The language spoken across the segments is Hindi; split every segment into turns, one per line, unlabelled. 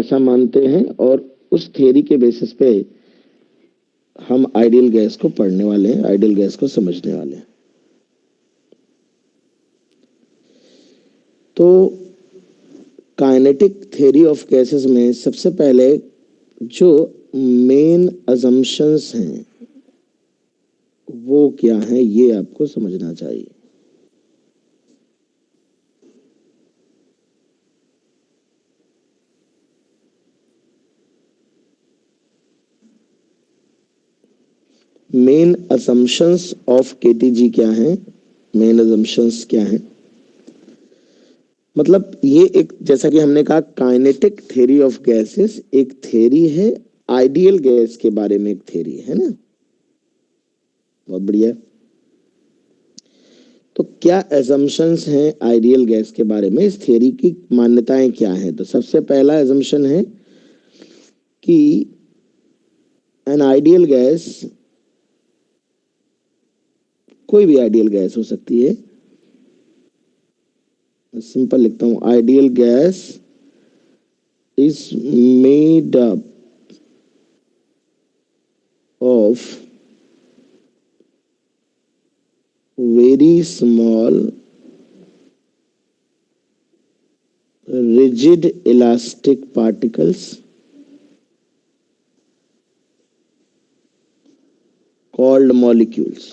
ऐसा मानते हैं, और उस थ्योरी के बेसिस पे हम आइडियल गैस को पढ़ने वाले हैं, आइडियल गैस को समझने वाले हैं। तो काइनेटिक थ्योरी ऑफ गैसेस में सबसे पहले जो मेन अजम्पशंस हैं वो क्या है, ये आपको समझना चाहिए। मेन असम्पशंस ऑफ केटीजी क्या है, मेन असम्पशंस क्या है, मतलब ये एक, जैसा कि हमने कहा, काइनेटिक थ्योरी ऑफ गैसेस एक थ्योरी है, आइडियल गैस के बारे में एक थ्योरी है ना। बहुत बढ़िया। तो क्या असम्पशंस हैं आइडियल गैस के बारे में, इस थ्योरी की मान्यताएं क्या हैं? तो सबसे पहला असम्पशन है कि एन आइडियल गैस, कोई भी आइडियल गैस हो सकती है, सिंपल लिखता हूं, ideal gas is made up of very small rigid elastic particles called molecules,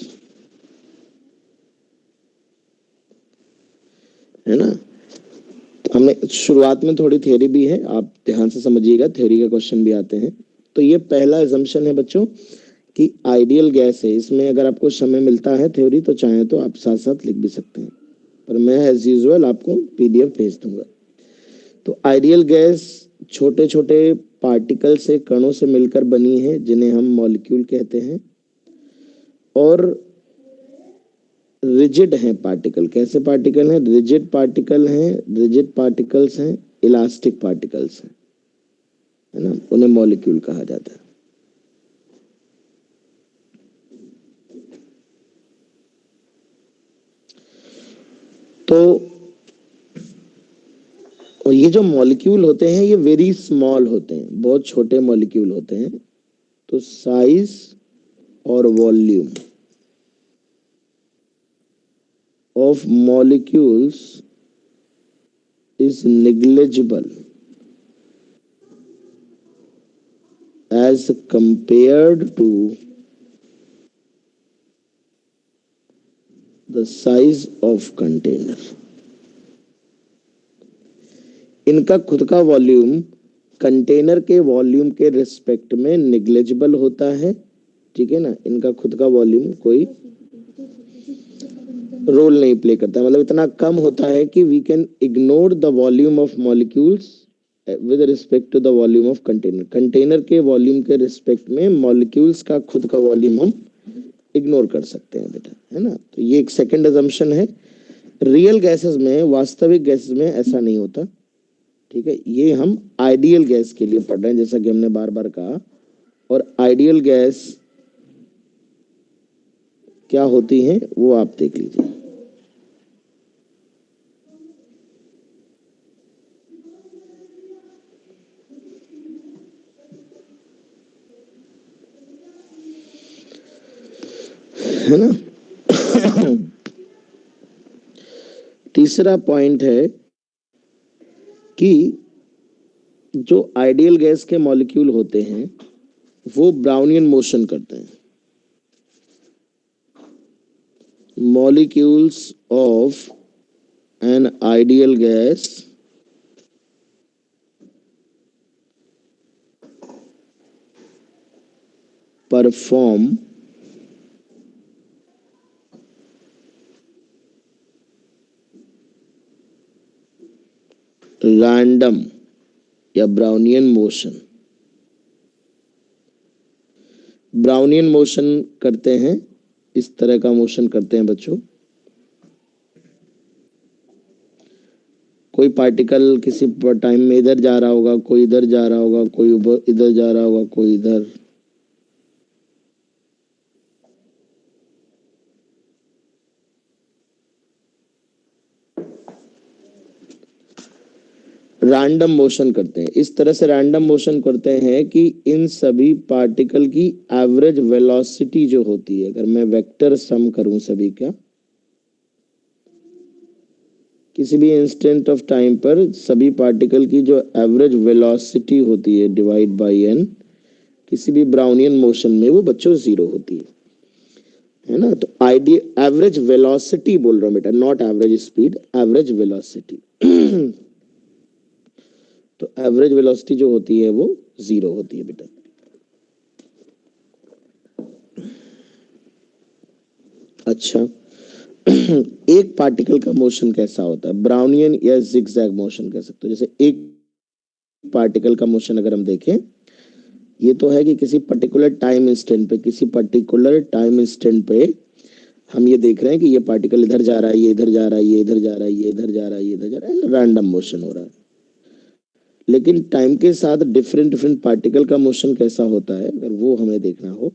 है ना। हमने शुरुआत में थोड़ी थ्योरी भी है, आप ध्यान से समझिएगा, थ्योरी का क्वेश्चन भी आते हैं। तो ये पहला असम्पशन है बच्चों कि आइडियल गैस है। इसमें अगर आपको समय मिलता है थ्योरी तो चाहे तो आप साथ साथ लिख भी सकते हैं, पर मैं एज यूजुअल आपको पीडीएफ भेज दूंगा। तो आइडियल गैस छोटे छोटे पार्टिकल से, कणों से मिलकर बनी है, जिन्हें हम मॉलिक्यूल कहते हैं, और रिजिड हैं पार्टिकल। कैसे पार्टिकल हैं? रिजिड पार्टिकल हैं, रिजिड पार्टिकल्स हैं, इलास्टिक पार्टिकल्स हैं, है ना, उन्हें मॉलिक्यूल कहा जाता है। तो और ये जो मॉलिक्यूल होते हैं ये वेरी स्मॉल होते हैं, बहुत छोटे मॉलिक्यूल होते हैं। तो साइज और volume of molecules is negligible as compared to the size of container. इनका खुद का वॉल्यूम कंटेनर के वॉल्यूम के रिस्पेक्ट में निग्लेजिबल होता है, ठीक है ना। इनका खुद का वॉल्यूम कोई रोल नहीं प्ले करता, मतलब इतना कम होता है कि we can ignore the volume of molecules with respect to the volume of container. Container के वॉल्यूम के रिस्पेक्ट में मॉलिक्यूल्स का खुद का वॉल्यूम हम इग्नोर कर सकते हैं बेटा, है ना। तो ये एक सेकंड असम्पशन है। रियल गैसेस में, वास्तविक गैसेस में ऐसा नहीं होता, ठीक है। ये हम आइडियल गैस के लिए पढ़ रहे हैं, जैसा कि हमने बार बार कहा। और आइडियल गैस क्या होती है वो आप देख लीजिए। है ना। तीसरा पॉइंट है कि जो आइडियल गैस के मॉलिक्यूल होते हैं वो ब्राउनियन मोशन करते हैं। Molecules of an ideal gas perform random या ब्राउनियन मोशन। ब्राउनियन मोशन करते हैं, इस तरह का मोशन करते हैं बच्चों। कोई पार्टिकल किसी टाइम में इधर जा रहा होगा, कोई इधर जा रहा होगा, कोई इधर जा रहा होगा, कोई इधर। रैंडम मोशन करते हैं, इस तरह से रैंडम मोशन करते हैं कि इन सभी पार्टिकल की एवरेज वेलोसिटी जो होती है, अगर मैं वेक्टर सम करूं सभी का, किसी भी इंस्टेंट ऑफ टाइम पर सभी पार्टिकल की जो एवरेज वेलोसिटी होती है डिवाइड बाय एन, किसी भी ब्राउनियन मोशन में वो बच्चों जीरो होती है ना। तो आइडियल एवरेज वेलोसिटी बोल रहा हूं बेटा, not average speed, average velocity. तो एवरेज वेलोसिटी जो होती है वो जीरो होती है बेटा। अच्छा, एक पार्टिकल का मोशन कैसा होता है, ब्राउनियन या जिगजैग मोशन कह सकते हो। जैसे एक पार्टिकल का मोशन अगर हम देखें, ये तो है कि किसी पर्टिकुलर टाइम इंस्टेंट पे, किसी पर्टिकुलर टाइम इंस्टेंट पे हम ये देख रहे हैं कि ये पार्टिकल इधर जा रहा है, ये इधर जा रहा है, ये इधर जा रहा है, ये इधर जा रहा है, ये इधर जा रहा है, रैंडम मोशन हो रहा है। लेकिन टाइम के साथ डिफरेंट डिफरेंट पार्टिकल का मोशन कैसा होता है, अगर वो हमें देखना हो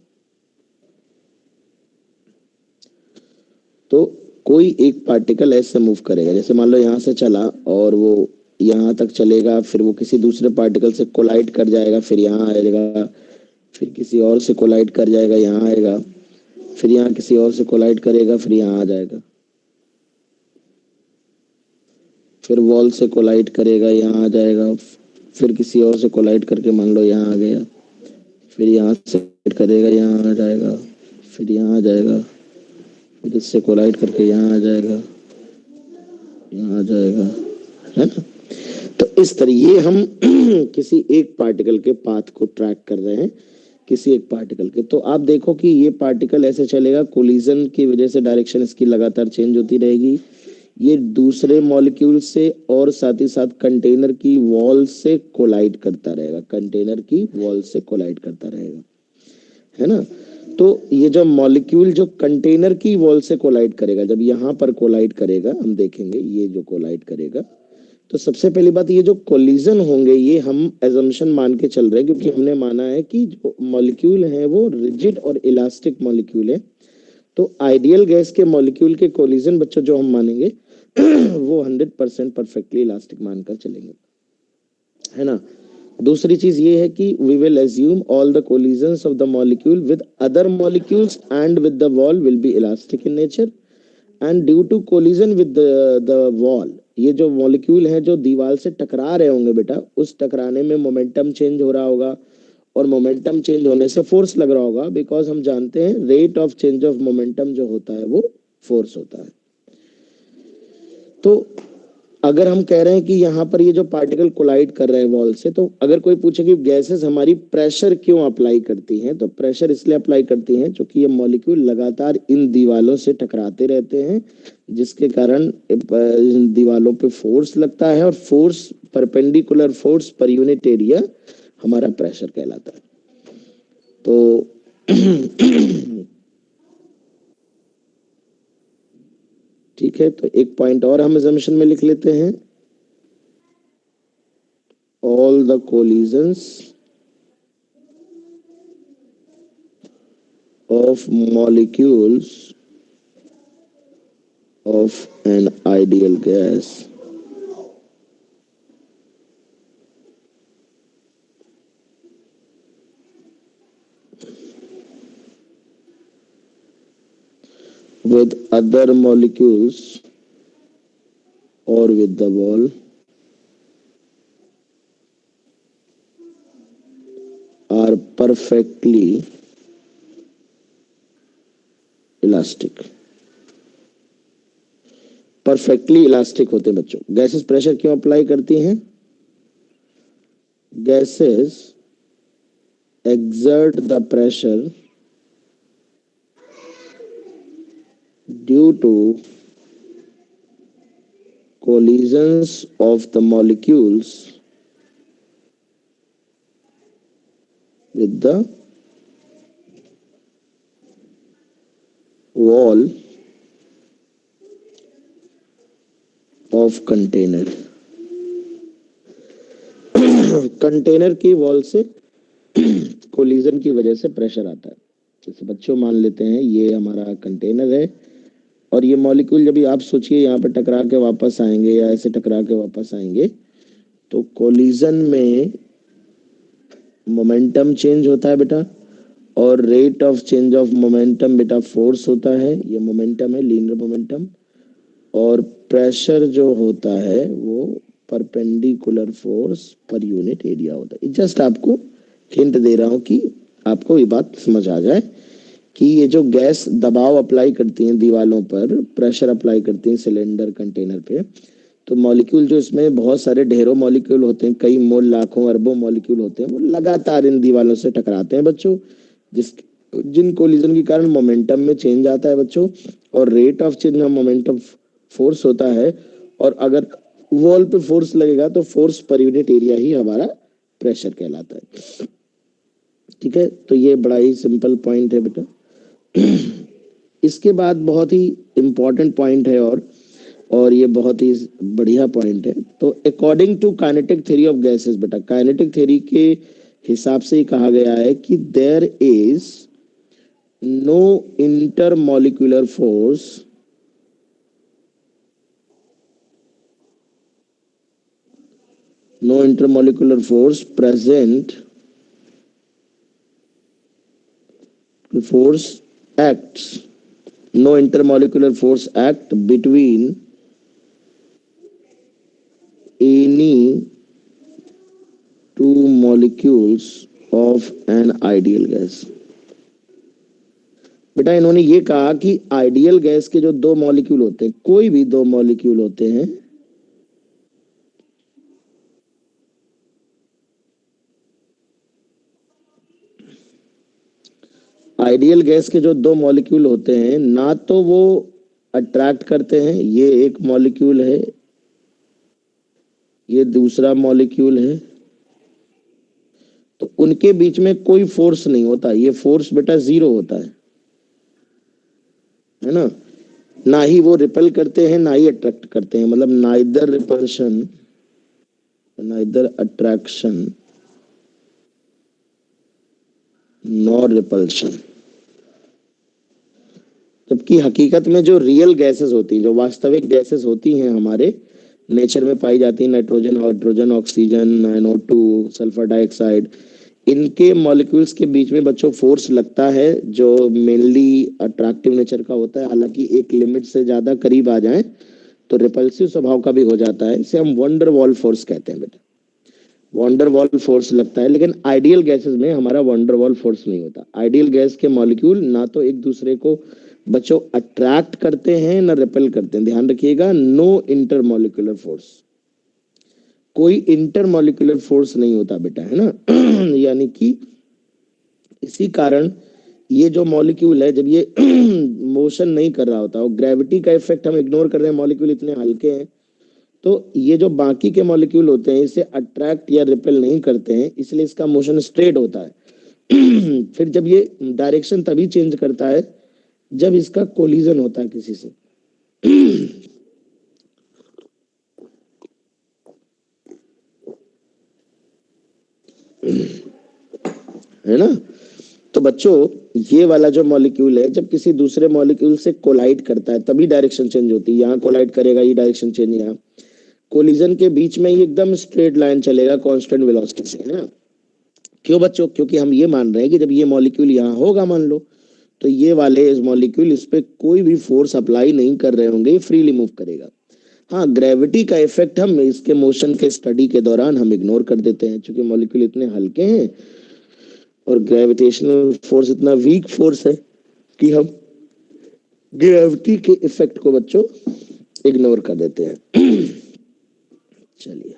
तो कोई एक पार्टिकल ऐसे मूव करेगा, जैसे मान लो यहाँ से चला और वो यहाँ तक चलेगा, फिर वो किसी दूसरे पार्टिकल से कोलाइड कर जाएगा, फिर यहाँ आएगा, फिर किसी और से कोलाइड कर जाएगा, यहाँ आएगा, फिर यहाँ किसी और से कोलाइड करेगा, फिर यहाँ आ जाएगा, फिर वॉल से कोलाइड करेगा, यहाँ आ जाएगा, फिर किसी और से कोलाइड करके मान लो यहाँ आ गया, फिर यहाँ से करेगा, यहाँ आ जाएगा, फिर यहाँ आ जाएगा, फिर इससे कोलाइड करके यहाँ आ जाएगा, यहाँ आ जाएगा, है ना। तो इस तरह ये हम किसी एक पार्टिकल के पाथ को ट्रैक कर रहे हैं, किसी एक पार्टिकल के। तो आप देखो कि ये पार्टिकल ऐसे चलेगा, कोलिजन की वजह से डायरेक्शन इसकी लगातार चेंज होती रहेगी, ये दूसरे मॉलिक्यूल से और साथ ही साथ कंटेनर की वॉल से कोलाइड करता रहेगा, कंटेनर की वॉल से कोलाइड करता रहेगा, है ना। तो ये जो मॉलिक्यूल जो कंटेनर की वॉल से कोलाइड करेगा, जब यहाँ पर कोलाइड करेगा, हम देखेंगे ये जो कोलाइड करेगा, तो सबसे पहली बात, ये जो कोलिजन होंगे ये हम एजम्पशन मान के चल रहे हैं, क्योंकि हमने माना है कि जो मॉलिक्यूल है वो रिजिड और इलास्टिक मॉलिक्यूल है। तो आइडियल गैस के मॉलिक्यूल के कोलिजन बच्चों जो हम मानेंगे वो 100% परफेक्टली इलास्टिक मानकर चलेंगे, है ना। दूसरी चीज ये है कि we will assume all the collisions of the molecule with other molecules and with the wall will be elastic in nature, and due to collision with the wall, ये जो मॉलिक्यूल हैं जो दीवार से टकरा रहे होंगे बेटा, उस टकराने में मोमेंटम चेंज हो रहा होगा, और मोमेंटम चेंज होने से फोर्स लग रहा होगा, बिकॉज हम जानते हैं rate of change of momentum जो होता है वो फोर्स होता है। तो अगर हम कह रहे हैं कि यहाँ पर ये जो पार्टिकल कोलाइड कर रहे हैं वॉल से, तो अगर कोई पूछे कि गैसेस हमारी प्रेशर क्यों अप्लाई करती हैं, तो प्रेशर इसलिए अप्लाई करती हैं क्योंकि ये मॉलिक्यूल लगातार इन दीवालों से टकराते रहते हैं, जिसके कारण दीवालों पे फोर्स लगता है, और force perpendicular force per unit area हमारा प्रेशर कहलाता है। तो ठीक है, तो एक पॉइंट और हम assumption में लिख लेते हैं, all the collisions of molecules of an ideal gas with other molecules or with the wall are perfectly elastic. Perfectly elastic होते हैं बच्चों। गैसेस प्रेशर क्यों अप्लाई करती हैं? Gases exert the pressure due to collisions of the molecules with the wall of container. Container की वॉल से कोलिजन की वजह से प्रेशर आता है। जैसे बच्चों मान लेते हैं ये हमारा कंटेनर है, और ये मॉलिक्यूल जब आप सोचिए यहाँ पे टकरा के वापस आएंगे या ऐसे टकरा के वापस आएंगे, तो कोलिजन में मोमेंटम चेंज होता है बेटा, और rate of change of momentum बेटा फोर्स होता है, ये मोमेंटम है, लीनियर मोमेंटम। और प्रेशर जो होता है वो perpendicular force per unit area होता है। जस्ट आपको हिंट दे रहा हूं कि आपको ये बात समझ आ जाए कि ये जो गैस दबाव अप्लाई करती हैं दीवालों पर, प्रेशर अप्लाई करती हैं सिलेंडर कंटेनर पे, तो मॉलिक्यूल जो इसमें बहुत सारे ढेरों मॉलिक्यूल होते हैं, कई मोल लाखों अरबों मॉलिक्यूल होते हैं, वो लगातार इन दीवालों से टकराते हैं बच्चों, जिस जिन कोलिजन के कारण मोमेंटम में चेंज आता है बच्चों, और rate of change of momentum force होता है। और अगर वॉल पे फोर्स लगेगा तो फोर्स पर यूनिट एरिया ही हमारा प्रेशर कहलाता है। ठीक है, तो ये बड़ा ही सिंपल पॉइंट है बेटा। इसके बाद बहुत ही इंपॉर्टेंट पॉइंट है, और ये बहुत ही बढ़िया पॉइंट है। तो according to kinetic theory of gases बेटा, काइनेटिक थ्योरी के हिसाब से कहा गया है कि there is no intermolecular force present, force acts, no intermolecular force act between any two molecules of an ideal gas। बेटा इन्होंने ये कहा कि आइडियल गैस के जो दो मॉलिक्यूल होते हैं, कोई भी दो मॉलिक्यूल होते हैं, आइडियल गैस के जो दो मॉलिक्यूल होते हैं, ना तो वो अट्रैक्ट करते हैं, ये एक मॉलिक्यूल है, ये दूसरा मॉलिक्यूल है, तो उनके बीच में कोई फोर्स नहीं होता, ये फोर्स बेटा जीरो होता है ना। ना ही वो रिपेल करते हैं ना ही अट्रैक्ट करते हैं, मतलब neither repulsion neither attraction nor repulsion. जबकि हकीकत में जो रियल गैसेस होती हैं, जो वास्तविक गैसेस होती हैं हमारे नेचर में पाई जाती है, nitrogen, hydrogen, oxygen, NO2, sulphur dioxide, इनके मॉलिक्यूल्स के बीच में बच्चों फोर्स लगता है जो मेनली अट्रैक्टिव नेचर का होता है। हालांकि एक लिमिट से ज्यादा करीब आ जाए तो रिपल्सिव स्वभाव का भी हो जाता है, इसे हम वंडर वॉल फोर्स कहते हैं बेटा, वंडर वॉल फोर्स लगता है। लेकिन आइडियल गैसेस में हमारा वंडर वॉल फोर्स नहीं होता। आइडियल गैस के मॉलिक्यूल ना तो एक दूसरे को बच्चों अट्रैक्ट करते हैं ना रिपेल करते हैं, ध्यान रखिएगा, नो इंटरमॉलिक्यूलर फोर्स, कोई इंटरमॉलिक्यूलर फोर्स नहीं होता बेटा, है ना। यानी कि इसी कारण ये जो मॉलिक्यूल है, जब ये मोशन नहीं कर रहा होता, और ग्रेविटी का इफेक्ट हम इग्नोर कर रहे हैं, मॉलिक्यूल इतने हल्के हैं, तो ये जो बाकी के मॉलिक्यूल होते हैं इसे अट्रैक्ट या रिपेल नहीं करते हैं, इसलिए इसका मोशन स्ट्रेट होता है। फिर जब ये डायरेक्शन तभी चेंज करता है जब इसका कोलिजन होता है किसी से। है ना। तो बच्चों ये वाला जो मॉलिक्यूल है जब किसी दूसरे मॉलिक्यूल से कोलाइड करता है तभी डायरेक्शन चेंज होती है, यहाँ कोलाइड करेगा ये डायरेक्शन चेंज, यहाँ कोलिजन के बीच में ही एकदम स्ट्रेट लाइन चलेगा कांस्टेंट वेलोसिटी से, है ना। क्यों बच्चों? क्योंकि हम ये मान रहे हैं कि जब ये मॉलिक्यूल यहाँ होगा मान लो, तो ये वाले इस मॉलिक्यूल इस पे कोई भी फोर्स अप्लाई नहीं कर रहे होंगे, ये फ्रीली मूव करेगा। हाँ, ग्रेविटी का इफेक्ट हम इसके मोशन के स्टडी के दौरान हम इग्नोर कर देते हैं, क्योंकि मॉलिक्यूल इतने हल्के हैं और ग्रेविटेशनल फोर्स इतना वीक फोर्स है कि हम ग्रेविटी के इफेक्ट को बच्चों इग्नोर कर देते हैं। चलिए,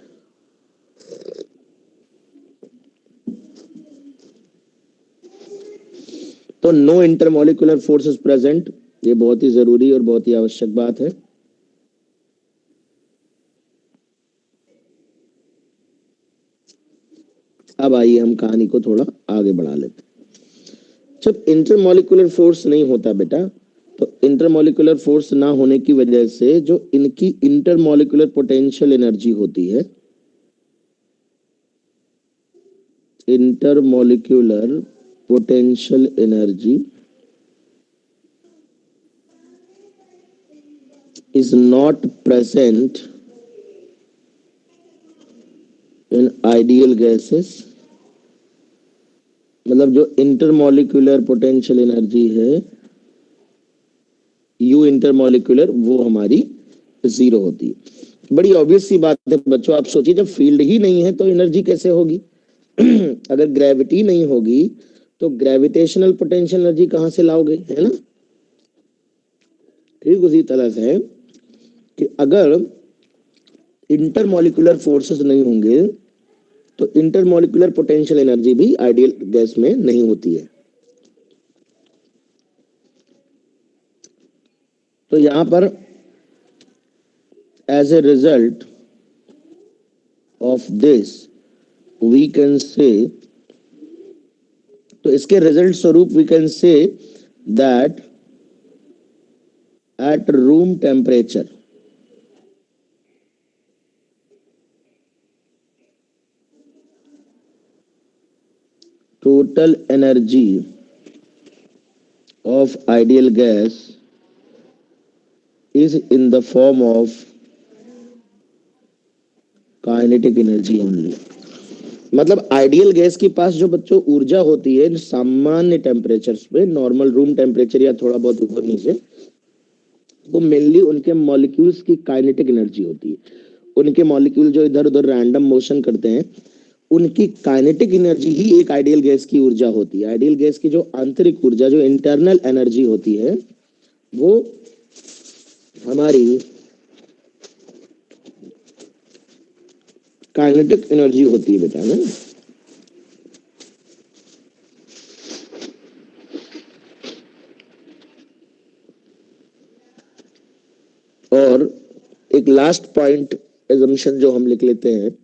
तो नो इंटरमोलिकुलर फोर्सेस प्रेजेंट, ये बहुत ही जरूरी और बहुत ही आवश्यक बात है। अब आइए हम कहानी को थोड़ा आगे बढ़ा लेते हैं। जब इंटरमोलिकुलर फोर्स नहीं होता बेटा, तो इंटरमोलिकुलर फोर्स ना होने की वजह से जो इनकी इंटरमोलिकुलर पोटेंशियल एनर्जी होती है, intermolecular potential energy is not present ideal gases, मतलब जो इंटरमॉलिक्यूलर पोटेंशियल एनर्जी है यू इंटरमॉलिक्यूलर, वो हमारी जीरो होती है। बड़ी ऑब्वियस सी बात है बच्चों, आप सोचिए जब फील्ड ही नहीं है तो एनर्जी कैसे होगी? अगर ग्रेविटी नहीं होगी तो ग्रेविटेशनल पोटेंशियल एनर्जी कहां से लाओगे, है ना? ठीक उसी तरह से कि अगर इंटरमॉलिक्यूलर फोर्सेस नहीं होंगे तो इंटरमॉलिक्यूलर पोटेंशियल एनर्जी भी आइडियल गैस में नहीं होती है। तो यहां पर as a result of this we can say, तो इसके रिजल्ट स्वरूप we can say that at room temperature total energy of ideal gas is in the form of kinetic energy only. मतलब आइडियल गैस के पास जो बच्चों ऊर्जा होती है सामान्य टेम्परेचर्स पे, नॉर्मल रूम टेम्परेचर या थोड़ा बहुत ऊपर नीचे, वो मेनली उनके मॉलिक्यूल्स की काइनेटिक एनर्जी होती है। उनके मॉलिक्यूल जो इधर उधर रैंडम मोशन करते हैं, उनकी काइनेटिक एनर्जी ही एक आइडियल गैस की ऊर्जा होती है। आइडियल गैस की जो आंतरिक ऊर्जा, जो इंटरनल एनर्जी होती है, वो हमारी काइनेटिक एनर्जी होती है बेटा ना। और एक लास्ट पॉइंट एजम्पशन जो हम लिख लेते हैं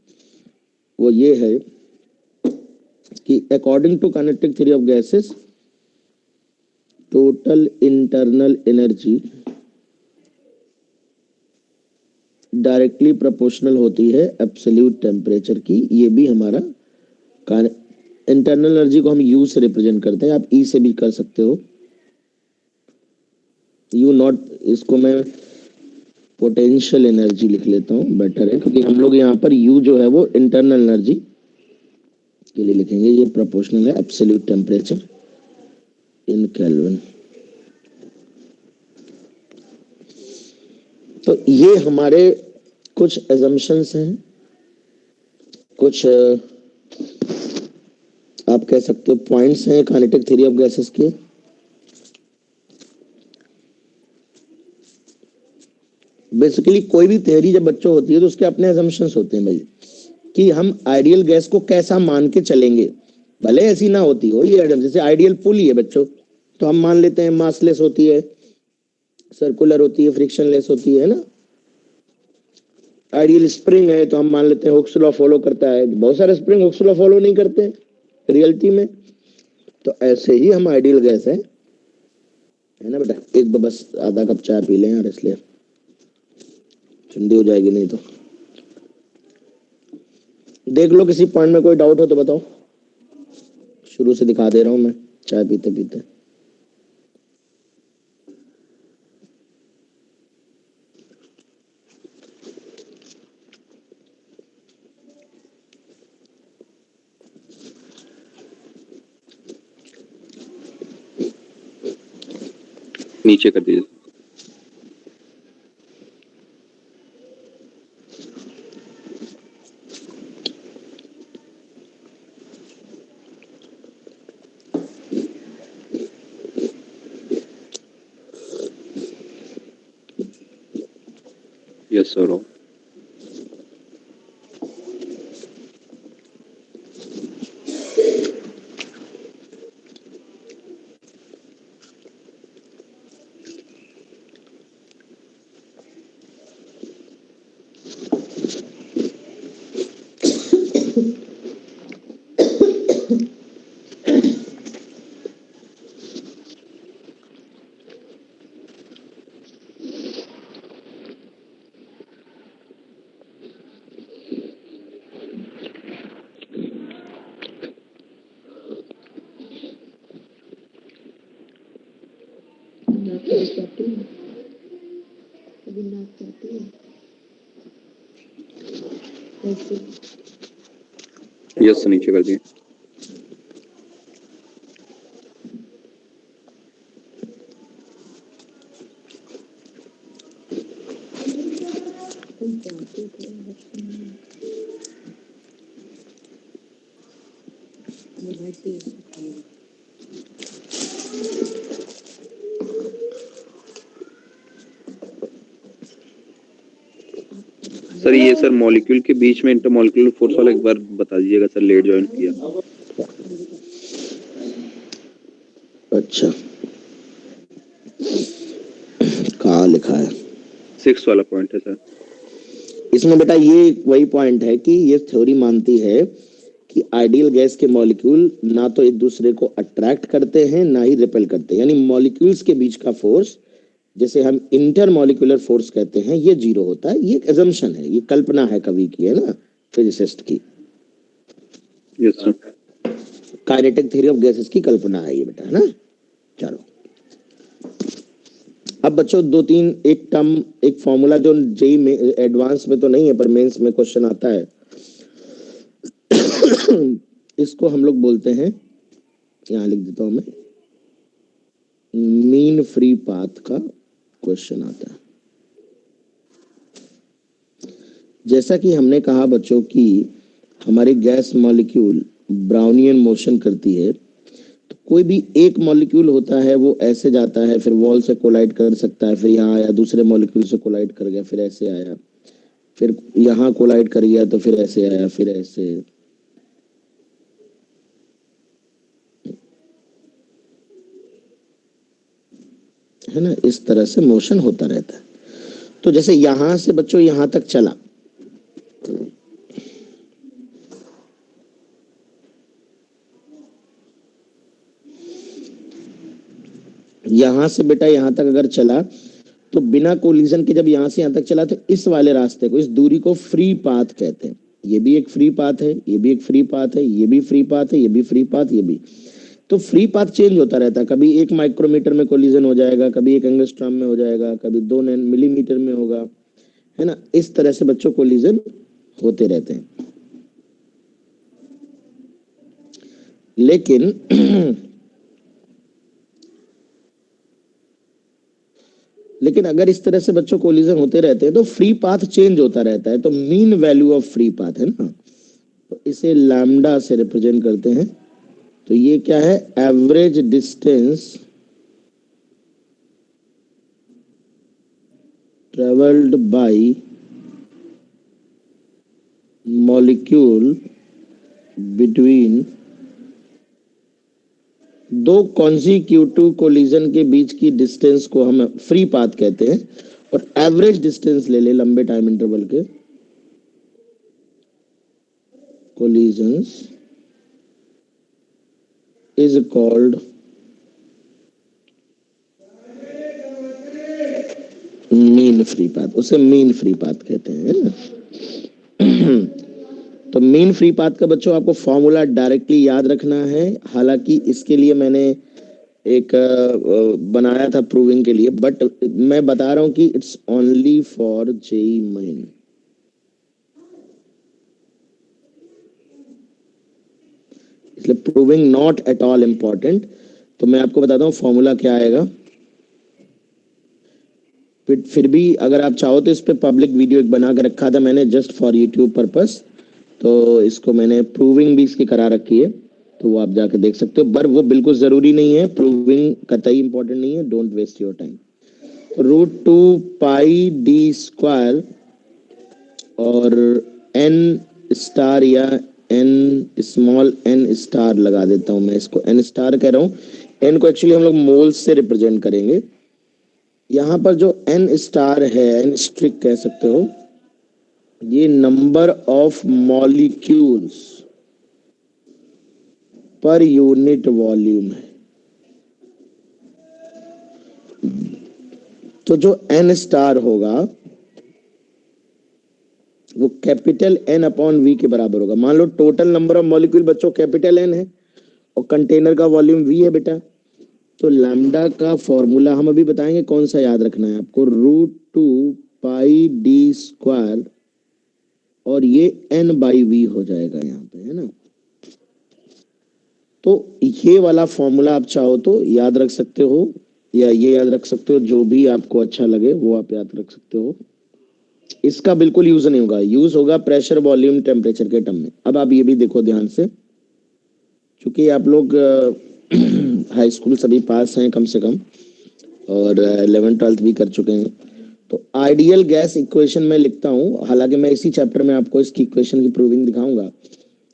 वो ये है कि according to kinetic theory of gases total internal energy directly proportional होती है एब्सोल्यूट टेम्परेचर की। ये भी हमारा इंटरनल एनर्जी को हम यू से रिप्रेजेंट करते हैं, आप ई से भी कर सकते हो। यू नॉट, इसको मैं पोटेंशियल एनर्जी लिख लेता हूँ, बेटर है, क्योंकि हम लोग यहाँ पर यू जो है वो इंटरनल एनर्जी के लिए लिखेंगे। ये प्रोपोर्शनल है एब्सोल्यूट टेम्परेचर इन केल्विन। तो ये हमारे कुछ एजम्पशंस हैं, कुछ आप कह सकते हो पॉइंट्स हैं काइनेटिक थ्योरी ऑफ गैसेस के। बेसिकली कोई भी थ्योरी जब बच्चों होती है तो उसके अपने एजम्पशंस होते हैं भाई, कि हम आइडियल गैस को कैसा मान के चलेंगे। भले ऐसी ना होती हो, ये जैसे आइडियल पुल ही है बच्चों, तो हम मान लेते हैं मासलेस होती है, सर्कुलर होती है, फ्रिक्शनलेस होती है ना। आइडियल स्प्रिंग है तो हम मान लेते हैं हुक्स लॉ फॉलो करता है। बहुत सारे स्प्रिंग हुक्स लॉ फॉलो नहीं करते हैं रियलिटी में। तो ऐसे ही हम आइडियल गैस है ना बेटा। एक बस आधा कप चाय पी लें यार, इसलिए ठंडी हो जाएगी नहीं तो। देख लो किसी पॉइंट में कोई डाउट हो तो बताओ, शुरू से दिखा दे रहा हूं मैं चाय पीते पीते।
नीचे कर दीजिए। Yes sir. यस सर, नीचे कर दिए। सर ये सर मॉलिक्यूल के बीच में इंटरमॉलिक्यूलर फोर्स वाला एक बार बता दीजिएगा सर, लेट ज्वाइन किया।
अच्छा, कहाँ लिखा है?
6 वाला पॉइंट है सर।
इसमें बेटा ये वही पॉइंट है कि ये थ्योरी मानती है कि आइडियल गैस के मॉलिक्यूल ना तो एक दूसरे को अट्रैक्ट करते हैं ना ही रिपेल करते हैं, यानी मॉलिक्यूल्स के बीच का फोर्स जिसे हम इंटरमॉलिक्यूलर फोर्स कहते हैं ये जीरो होता है। ये एक एजम्पशन है, ये कल्पना है कवि की, है ना, फिजिसिस्ट की।
Yes sir.
Kinetic theory of gases की कल्पना है ये बेटा, है ना। चलो अब बच्चों दो तीन एक टर्म, एक फॉर्मूला जो जेई में एडवांस में तो नहीं है पर मेंस में क्वेश्चन आता है इसको हम लोग बोलते हैं, यहाँ लिख देता हूं मैं, मीन फ्री पाथ का क्वेश्चन आता है। जैसा कि हमने कहा बच्चों कि हमारी गैस मॉलिक्यूल ब्राउनियन मोशन करती है, तो कोई भी एक मॉलिक्यूल होता है वो ऐसे जाता है, फिर वॉल से कोलाइड कर सकता है, फिर यहाँ आया दूसरे मॉलिक्यूल से कोलाइड कर गया, फिर ऐसे आया, फिर यहाँ कोलाइड कर गया तो फिर ऐसे आया, फिर ऐसे। है ना, इस तरह से मोशन होता रहता है। तो जैसे यहां से बच्चों यहां तक चला, यहां से बेटा यहां तक अगर चला तो बिना कोलिजन के जब यहां से यहां तक चला तो इस वाले रास्ते को, इस दूरी को फ्री पाथ कहते हैं। ये भी एक फ्री पाथ है, ये भी एक फ्री पाथ है, ये भी फ्री पाथ है, ये भी फ्री पाथ, ये भी। तो फ्री पाथ चेंज होता रहता है, कभी 1 माइक्रोमीटर में कोलिजन हो जाएगा, कभी 1 एंगस्ट्रॉम में हो जाएगा, कभी 2 मिलीमीटर में होगा, है ना। इस तरह से बच्चों कोलिजन होते रहते हैं। लेकिन अगर इस तरह से बच्चों कोलिजन होते रहते हैं तो फ्री पाथ चेंज होता रहता है, तो mean value of free path, है ना, तो इसे लैम्डा से रिप्रेजेंट करते हैं। तो ये क्या है? Average distance travelled by molecule between दो कॉन्जिक्यूटिव कोलिजन के बीच की डिस्टेंस को हम फ्री पाथ कहते हैं, और एवरेज डिस्टेंस ले ले लंबे टाइम इंटरवल के collisions is called mean free path. उसे मीन फ्री पाथ कहते हैं, है ना। तो मीन फ्री पाथ का बच्चों आपको फॉर्मूला डायरेक्टली याद रखना है। हालांकि इसके लिए मैंने एक बनाया था प्रूविंग के लिए, बट मैं बता रहा हूं कि it's only for JEE Main. इसलिए proving not at all important. तो मैं आपको बताता हूँ फॉर्मूला क्या आएगा। फिर भी अगर आप चाहो तो इस पे पब्लिक वीडियो एक बना के रखा था मैंने, जस्ट फॉर यूट्यूब पर्पस। तो इसको मैंने प्रूविंग भी इसकी करा रखी है, तो वो आप जाके देख सकते हो। पर वो बिल्कुल जरूरी नहीं है, प्रूविंग कतई इंपॉर्टेंट नहीं है, don't waste your time. √2 pi D square और n स्टार या n स्मॉल n स्टार लगा देता हूं मैं, इसको n स्टार कह रहा हूं। n को एक्चुअली हम लोग मोल्स से रिप्रेजेंट करेंगे। यहाँ पर जो n स्टार है, n स्ट्रिक कह सकते हो, ये नंबर ऑफ मॉलिक्यूल्स पर यूनिट वॉल्यूम है। तो जो n स्टार होगा वो कैपिटल N अपॉन V के बराबर होगा। मान लो टोटल नंबर ऑफ मॉलिक्यूल बच्चों कैपिटल N है और कंटेनर का वॉल्यूम V है बेटा। तो लैम्डा का फॉर्मूला हम अभी बताएंगे कौन सा याद रखना है आपको, √2 पाई डी स्क्वायर और ये N बाई V हो जाएगा यहाँ पे, है ना। तो ये वाला फॉर्मूला आप चाहो तो याद रख सकते हो, या ये याद रख सकते हो, जो भी आपको अच्छा लगे वो आप याद रख सकते हो। इसका बिल्कुल यूज नहीं होगा, यूज होगा प्रेशर, वॉल्यूम, टेम्परेचर के टर्म में। अब आप ये भी देखो ध्यान से, क्योंकि आप लोग हाई स्कूल सभी पास हैं कम से कम, और 11th-12th भी कर चुके हैं। तो आइडियल गैस इक्वेशन में लिखता हूं, हालांकि मैं इसी चैप्टर में आपको इसकी इक्वेशन की प्रूविंग दिखाऊंगा।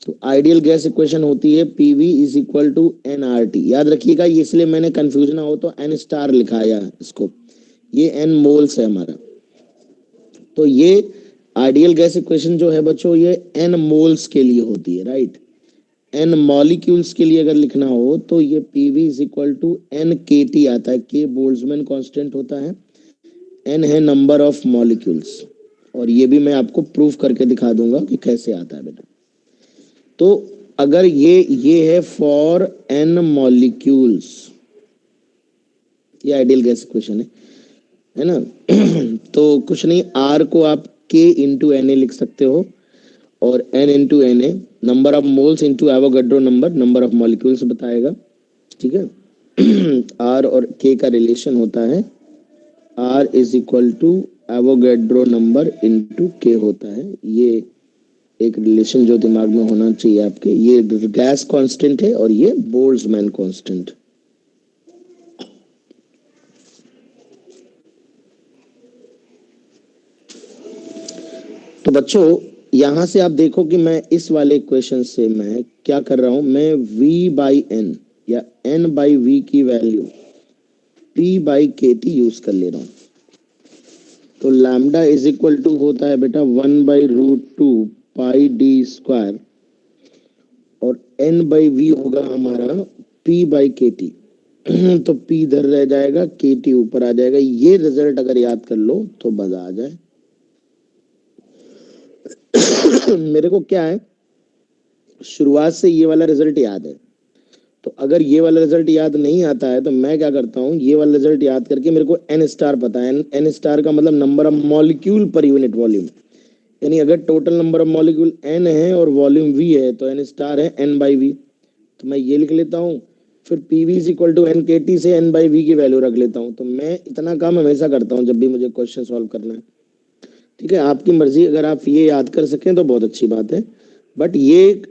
तो आइडियल गैस इक्वेशन होती है PV is equal to N R T. याद रखिएगा, ये इसलिए मैंने कंफ्यूज ना हो तो एन स्टार लिखाया इसको, ये एन मोल्स है हमारा। तो ये आइडियल गैस इक्वेशन जो है बच्चों, ये एन मोल्स के लिए होती है, राइट। एन मॉलिक्यूल्स के लिए अगर लिखना हो तो ये PV is equal to N K T आता है। के बोल्ट्जमैन कांस्टेंट होता है, एन है नंबर ऑफ मॉलिक्यूल्स, और ये भी मैं आपको प्रूफ करके दिखा दूंगा कि कैसे आता है बेटा। तो अगर ये है फॉर एन मॉलिक्यूल्स, ये आइडियल गैस इक्वेशन है ना। तो कुछ नहीं, आर को आप के इंटू एन ए लिख सकते हो, और N into N A number of moles into Avogadro number of molecules बताएगा, ठीक है। आर और के का रिलेशन होता है, R is equal to Avogadro number into K होता है। ये एक रिलेशन जो दिमाग में होना चाहिए आपके। ये गैस कांस्टेंट है और ये बोल्ट्जमैन कांस्टेंट। तो बच्चों यहां से आप देखो कि मैं इस वाले इक्वेशन से मैं क्या कर रहा हूं, मैं v बाई एन या n बाई वी की वैल्यू p बाई के टी यूज कर ले रहा हूं। तो लैम्डा इज इक्वल टू होता है बेटा 1/√2 पाई डी स्क्वायर, और n बाई वी होगा हमारा p बाई के टी। तो p इधर रह जाएगा, के टी ऊपर आ जाएगा। ये रिजल्ट अगर याद कर लो तो मजा आ जाए। मेरे को क्या है, शुरुआत से ये वाला रिजल्ट याद है। तो अगर ये वाला रिजल्ट याद नहीं आता है तो मैं क्या करता हूँ, ये वाला रिजल्ट याद करके, मेरे को एन स्टार पता है, एन स्टार का मतलब number of molecule per unit volume, यानी अगर total number of molecule N है और वॉल्यूम वी है तो एन स्टार है एन बाई वी। तो मैं ये लिख लेता हूँ, फिर P V is equal to N K T से एन बाई वी की वैल्यू रख लेता हूँ। तो मैं इतना काम हमेशा करता हूँ जब भी मुझे क्वेश्चन सॉल्व करना है, ठीक है। आपकी मर्जी, अगर आप ये याद कर सकें तो बहुत अच्छी बात है। बट ये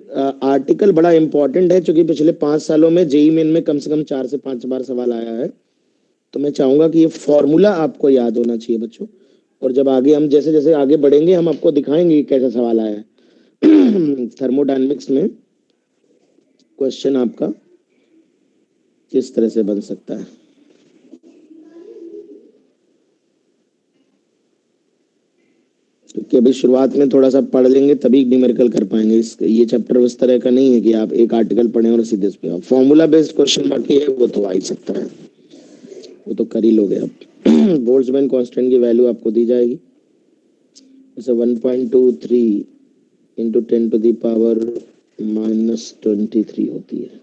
आर्टिकल बड़ा इंपॉर्टेंट है, क्योंकि पिछले 5 सालों में जेई मेन में कम से कम 4 से 5 बार सवाल आया है। तो मैं चाहूंगा कि ये फॉर्मूला आपको याद होना चाहिए बच्चों, और जब आगे हम जैसे जैसे आगे बढ़ेंगे हम आपको दिखाएंगे कि कैसा सवाल आया है। थर्मोडायनेमिक्स में क्वेश्चन आपका किस तरह से बन सकता है। क्योंकि अभी शुरुआत में थोड़ा सा पढ़ लेंगे तभी न्यूमेरिकल कर पाएंगे। ये चैप्टर उस तरह का नहीं है कि आप एक आर्टिकल पढ़ें और सीधे उस पे फॉर्मूला बेस्ड क्वेश्चन बाकी है, वो तो आ ही सकता है, वो तो कर ही लोगे आप। बोल्ट्जमैन कांस्टेंट की वैल्यू आपको दी जाएगी, जैसे 1.23 इंटू 10⁻⁻23 होती है।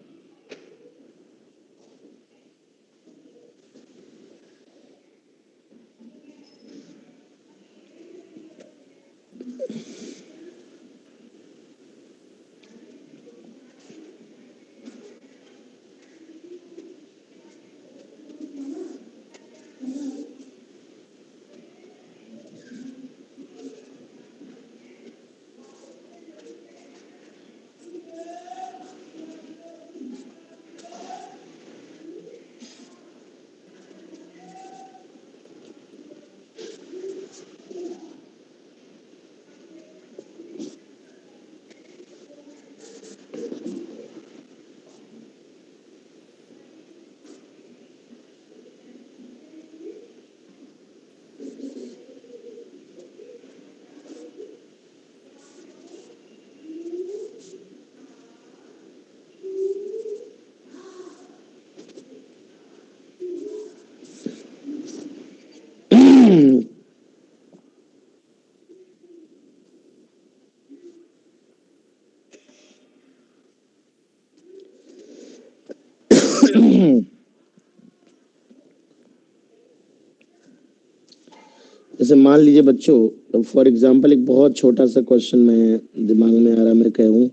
जैसे मान लीजिए बच्चों, फॉर एग्जांपल एक बहुत छोटा सा क्वेश्चन में दिमाग में आ रहा, मैं कहूँ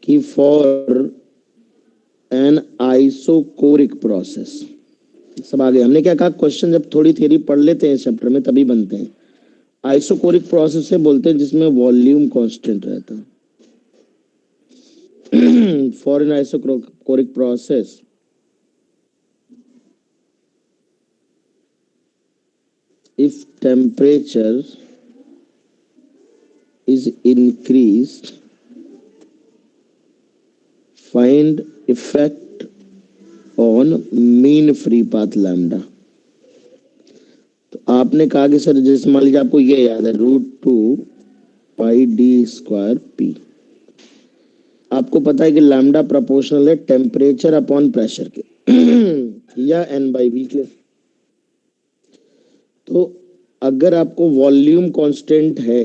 कि फॉर एन आइसोकोरिक प्रोसेस। सब आगे हमने क्या कहा, क्वेश्चन जब थोड़ी थ्योरी पढ़ लेते हैं चैप्टर में तभी बनते हैं। आइसोकोरिक प्रोसेस से बोलते हैं जिसमें वॉल्यूम कांस्टेंट रहता है। For an isochoric process if temperature is increased, find effect on mean free path lambda। तो आपने कहा कि सर जैसे मान लीजिए आपको ये याद है √2πd²p, आपको पता है कि लैम्डा प्रोपोर्शनल है टेम्परेचर अपॉन प्रेशर के या n/v के। तो अगर आपको वॉल्यूम कांस्टेंट है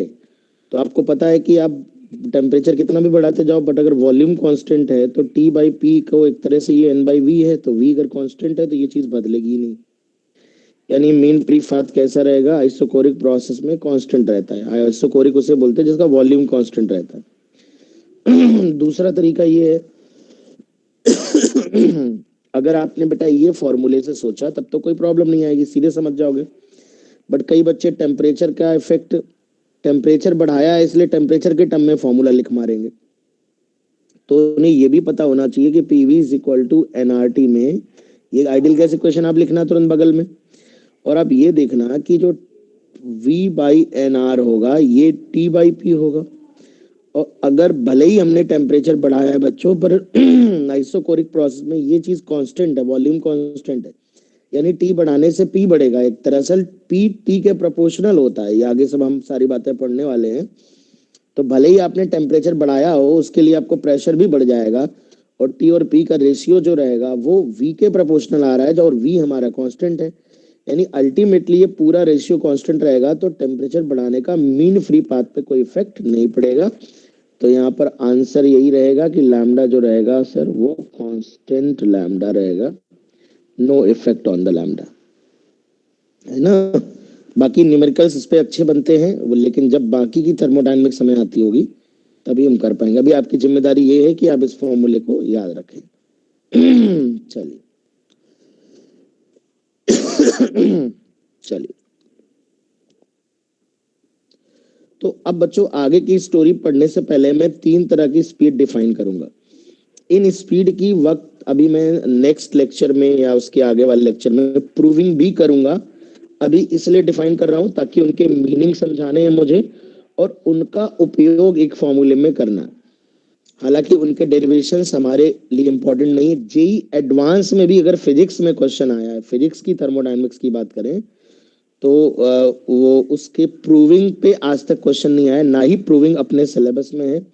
तो आपको पता है कि आप टेम्परेचर कितना भी बढ़ाते जाओ, बट अगर वॉल्यूम कांस्टेंट है तो T/P को एक तरह से ये n/v है, तो v अगर कांस्टेंट है तो ये चीज बदलेगी नहीं। यानी मीन फ्री पाथ कैसा रहेगा, आइसोकोरिक प्रोसेस में कांस्टेंट रहता है। आइसोकोरिक उसे बोलते हैं जिसका वॉल्यूम कांस्टेंट रहता है। दूसरा तरीका ये है अगर आपने बेटा ये फॉर्मूले से सोचा तब तो कोई प्रॉब्लम नहीं आएगी, सीधे समझ जाओगे। बट कई बच्चे टेम्परेचर का इफेक्ट, टेम्परेचर बढ़ाया है इसलिए टेम्परेचर के टर्म में फॉर्मूला लिख मारेंगे। तो उन्हें ये भी पता होना चाहिए कि PV = nRT में ये आइडियल गैस इक्वेशन आप लिखना तुरंत बगल में, और आप ये देखना कि जो V/nR होगा ये T/P होगा। और अगर भले ही हमने टेम्परेचर बढ़ाया है बच्चों, पर आइसोकोरिक प्रोसेस में ये चीज कांस्टेंट है, वॉल्यूम कांस्टेंट है, यानी T बढ़ाने से P बढ़ेगा। एक दरअसल P T के प्रोपोर्शनल होता है, ये आगे सब हम सारी बातें पढ़ने वाले हैं। तो भले ही आपने टेम्परेचर बढ़ाया हो उसके लिए आपको प्रेशर भी बढ़ जाएगा, और T और P का रेशियो जो रहेगा वो V के प्रोपोर्शनल आ रहा है, और V हमारा कांस्टेंट है, यानी अल्टीमेटली ये पूरा रेशियो कांस्टेंट रहेगा। तो टेम्परेचर बढ़ाने का मीन फ्री पाथ पे कोई इफेक्ट नहीं पड़ेगा। तो यहाँ पर आंसर यही रहेगा कि लैम्डा जो रहेगा सर वो कांस्टेंट लैम्डा रहेगा, no effect on the lambda, है ना। बाकी न्यूमेरिकल्स इस पे अच्छे बनते हैं, लेकिन जब बाकी की थर्मोडायनेमिक समय आती होगी तभी हम कर पाएंगे। अभी आपकी जिम्मेदारी ये है कि आप इस फॉर्मूले को याद रखें। चलिए चलिए, तो अब बच्चों आगे की स्टोरी पढ़ने से पहले मैं 3 तरह की स्पीड डिफाइन करूंगा। इन स्पीड की वक्त अभी मैं नेक्स्ट लेक्चर में या उसके आगे वाले लेक्चर में प्रूविंग भी करूंगा। अभी इसलिए डिफाइन कर रहा हूं ताकि उनके मीनिंग समझाने हैं मुझे और उनका उपयोग एक फॉर्मूले में करना। हालांकि उनके डेरिवेशंस हमारे लिए इंपॉर्टेंट नहीं है। जेई एडवांस में भी अगर फिजिक्स में क्वेश्चन आया है, फिजिक्स की थर्मोडायनेमिक्स की बात करें, तो वो उसके प्रूविंग पे आज तक क्वेश्चन नहीं आया, ना ही प्रूविंग अपने सिलेबस में है,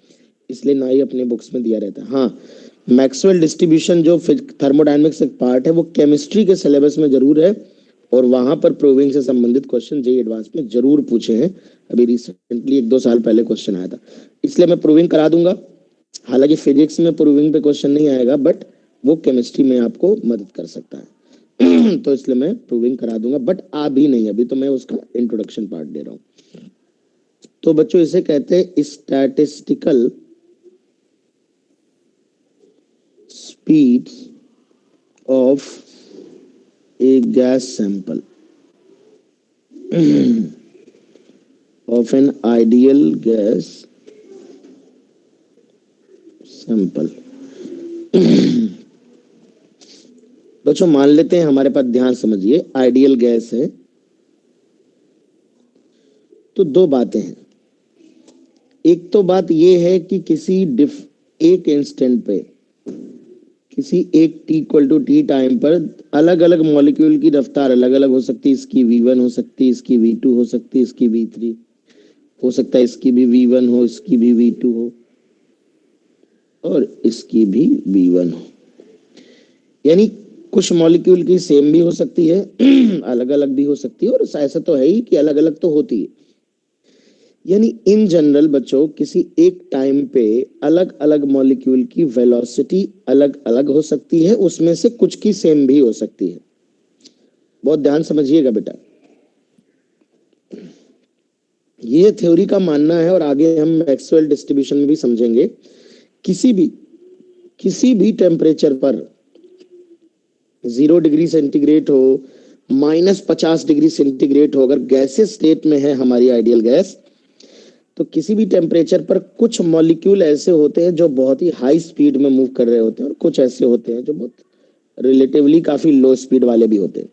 इसलिए ना ही अपने बुक्स में दिया रहता है। हाँ, मैक्सवेल डिस्ट्रीब्यूशन जो थर्मोडायनेमिक्स एक पार्ट है वो केमिस्ट्री के सिलेबस में जरूर है, और वहां पर प्रूविंग से संबंधित क्वेश्चन जेई एडवांस में जरूर पूछे हैं। अभी रिसेंटली 1-2 साल पहले क्वेश्चन आया था, इसलिए मैं प्रूविंग करा दूंगा। हालांकि फिजिक्स में प्रूविंग पे क्वेश्चन नहीं आएगा, बट वो केमिस्ट्री में आपको मदद कर सकता है। तो इसलिए मैं प्रूविंग करा दूंगा, बट अभी नहीं, अभी तो मैं उसका इंट्रोडक्शन पार्ट दे रहा हूं। तो बच्चों इसे कहते हैं statistical speeds of A gas sample of an ideal gas sample. बच्चों मान लेते हैं हमारे पास, ध्यान समझिए, आइडियल गैस है, तो 2 बातें हैं। एक तो बात यह है कि किसी एक इंस्टेंट पे, किसी एक t टाइम पर अलग अलग मॉलिक्यूल की रफ्तार अलग अलग हो सकती है। इसकी V1 हो सकती है, इसकी V2 हो सकती है, इसकी V3 हो सकता है, इसकी भी V1 हो, इसकी भी V2 हो, और इसकी भी V1 हो। यानी कुछ मॉलिक्यूल की सेम भी हो सकती है, अलग अलग भी हो सकती है, और ऐसा तो है ही कि अलग अलग तो होती है। यानी इन जनरल बच्चों किसी एक टाइम पे अलग अलग मॉलिक्यूल की वेलोसिटी अलग अलग हो सकती है, उसमें से कुछ की सेम भी हो सकती है। बहुत ध्यान समझिएगा बेटा, ये थ्योरी का मानना है, और आगे हम मैक्सवेल डिस्ट्रीब्यूशन में भी समझेंगे। किसी भी किसी भी टेम्परेचर पर 0 डिग्री सेंटीग्रेड हो, -50 डिग्री सेंटीग्रेड हो, अगर गैसेस स्टेट में है हमारी आइडियल गैस, तो किसी भी टेम्परेचर पर कुछ मॉलिक्यूल ऐसे होते हैं जो बहुत ही हाई स्पीड में मूव कर रहे होते हैं और कुछ ऐसे होते हैं जो बहुत रिलेटिवली काफी लो स्पीड वाले भी होते हैं।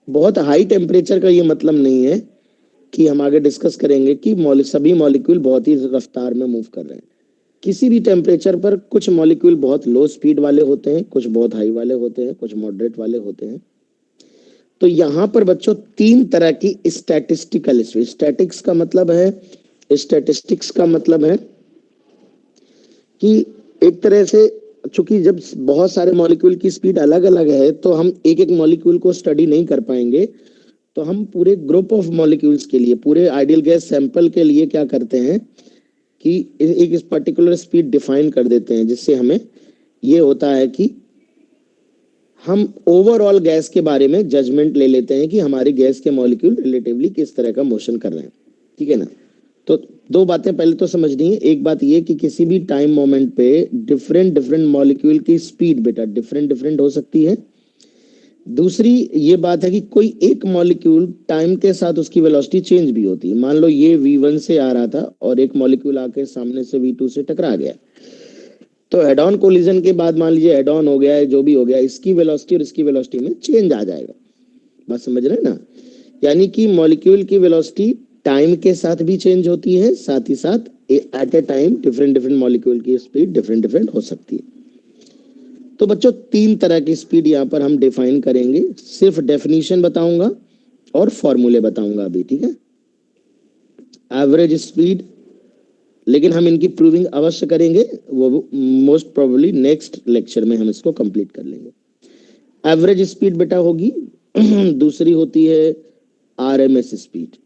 बहुत हाई टेम्परेचर का ये मतलब नहीं है कि हम आगे डिस्कस करेंगे कि सभी मॉलिक्यूल बहुत ही रफ्तार में मूव कर रहे हैं। किसी भी टेम्परेचर पर कुछ मॉलिक्यूल बहुत लो स्पीड वाले होते हैं, कुछ बहुत हाई वाले होते हैं, कुछ मॉडरेट वाले होते हैं। तो यहाँ पर बच्चों 3 तरह की स्टैटिस्टिकल स्पीड, स्टैटिस्टिक्स का मतलब है कि एक तरह से, चूंकि जब बहुत सारे मॉलिक्यूल की स्पीड अलग अलग है तो हम एक एक मॉलिक्यूल को स्टडी नहीं कर पाएंगे, तो हम पूरे ग्रुप ऑफ मॉलिक्यूल्स के लिए, पूरे आइडियल गैस सैंपल के लिए क्या करते हैं कि एक इस पर्टिकुलर स्पीड डिफाइन कर देते हैं, जिससे हमें ये होता है कि हम ओवरऑल गैस के बारे में जजमेंट ले लेते हैं कि हमारी गैस के मॉलिक्यूल रिलेटिवली किस तरह का मोशन कर रहे हैं। ठीक है ना? तो 2 बातें पहले तो समझनी है। एक बात ये कि किसी भी टाइम मोमेंट पे डिफरेंट मॉलिक्यूल की स्पीड बेटा डिफरेंट हो सकती है। दूसरी ये बात है कि कोई एक मॉलिक्यूल टाइम के साथ उसकी वेलोसिटी चेंज भी होती है। मान लो ये v1 से आ रहा था और एक मॉलिक्यूल आके सामने से v2 से टकरा गया, तो हेड ऑन कोलिजन के बाद मान लीजिए हेड ऑन हो गया है, जो भी हो गया, इसकी वेलोसिटी और इसकी वेलोसिटी में चेंज आ जाएगा। बात समझ रहे हैं ना? यानी कि मॉलिक्यूल की वेलोसिटी टाइम के साथ भी चेंज होती है, साथ ही साथ at a time different molecule की स्पीड डिफरेंट हो सकती है। तो बच्चों 3 तरह की स्पीड यहाँ पर हम डिफाइन करेंगे, सिर्फ डेफिनेशन बताऊंगा और फॉर्मूले बताऊंगा अभी। ठीक है? एवरेज स्पीड, लेकिन हम इनकी प्रूविंग अवश्य करेंगे, वो मोस्ट प्रोबेबली नेक्स्ट लेक्चर में हम इसको कंप्लीट कर लेंगे। एवरेज स्पीड बेटा होगी दूसरी होती है RMS speed,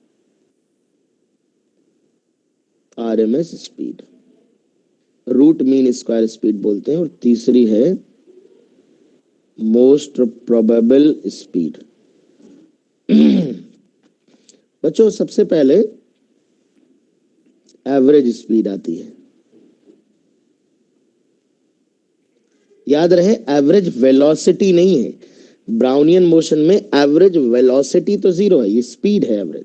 root mean square speed बोलते हैं, और तीसरी है मोस्ट प्रोबेबल स्पीड। बच्चों सबसे पहले एवरेज स्पीड आती है। याद रहे एवरेज वेलोसिटी नहीं है, ब्राउनियन मोशन में एवरेज वेलोसिटी तो 0 है, ये स्पीड है एवरेज।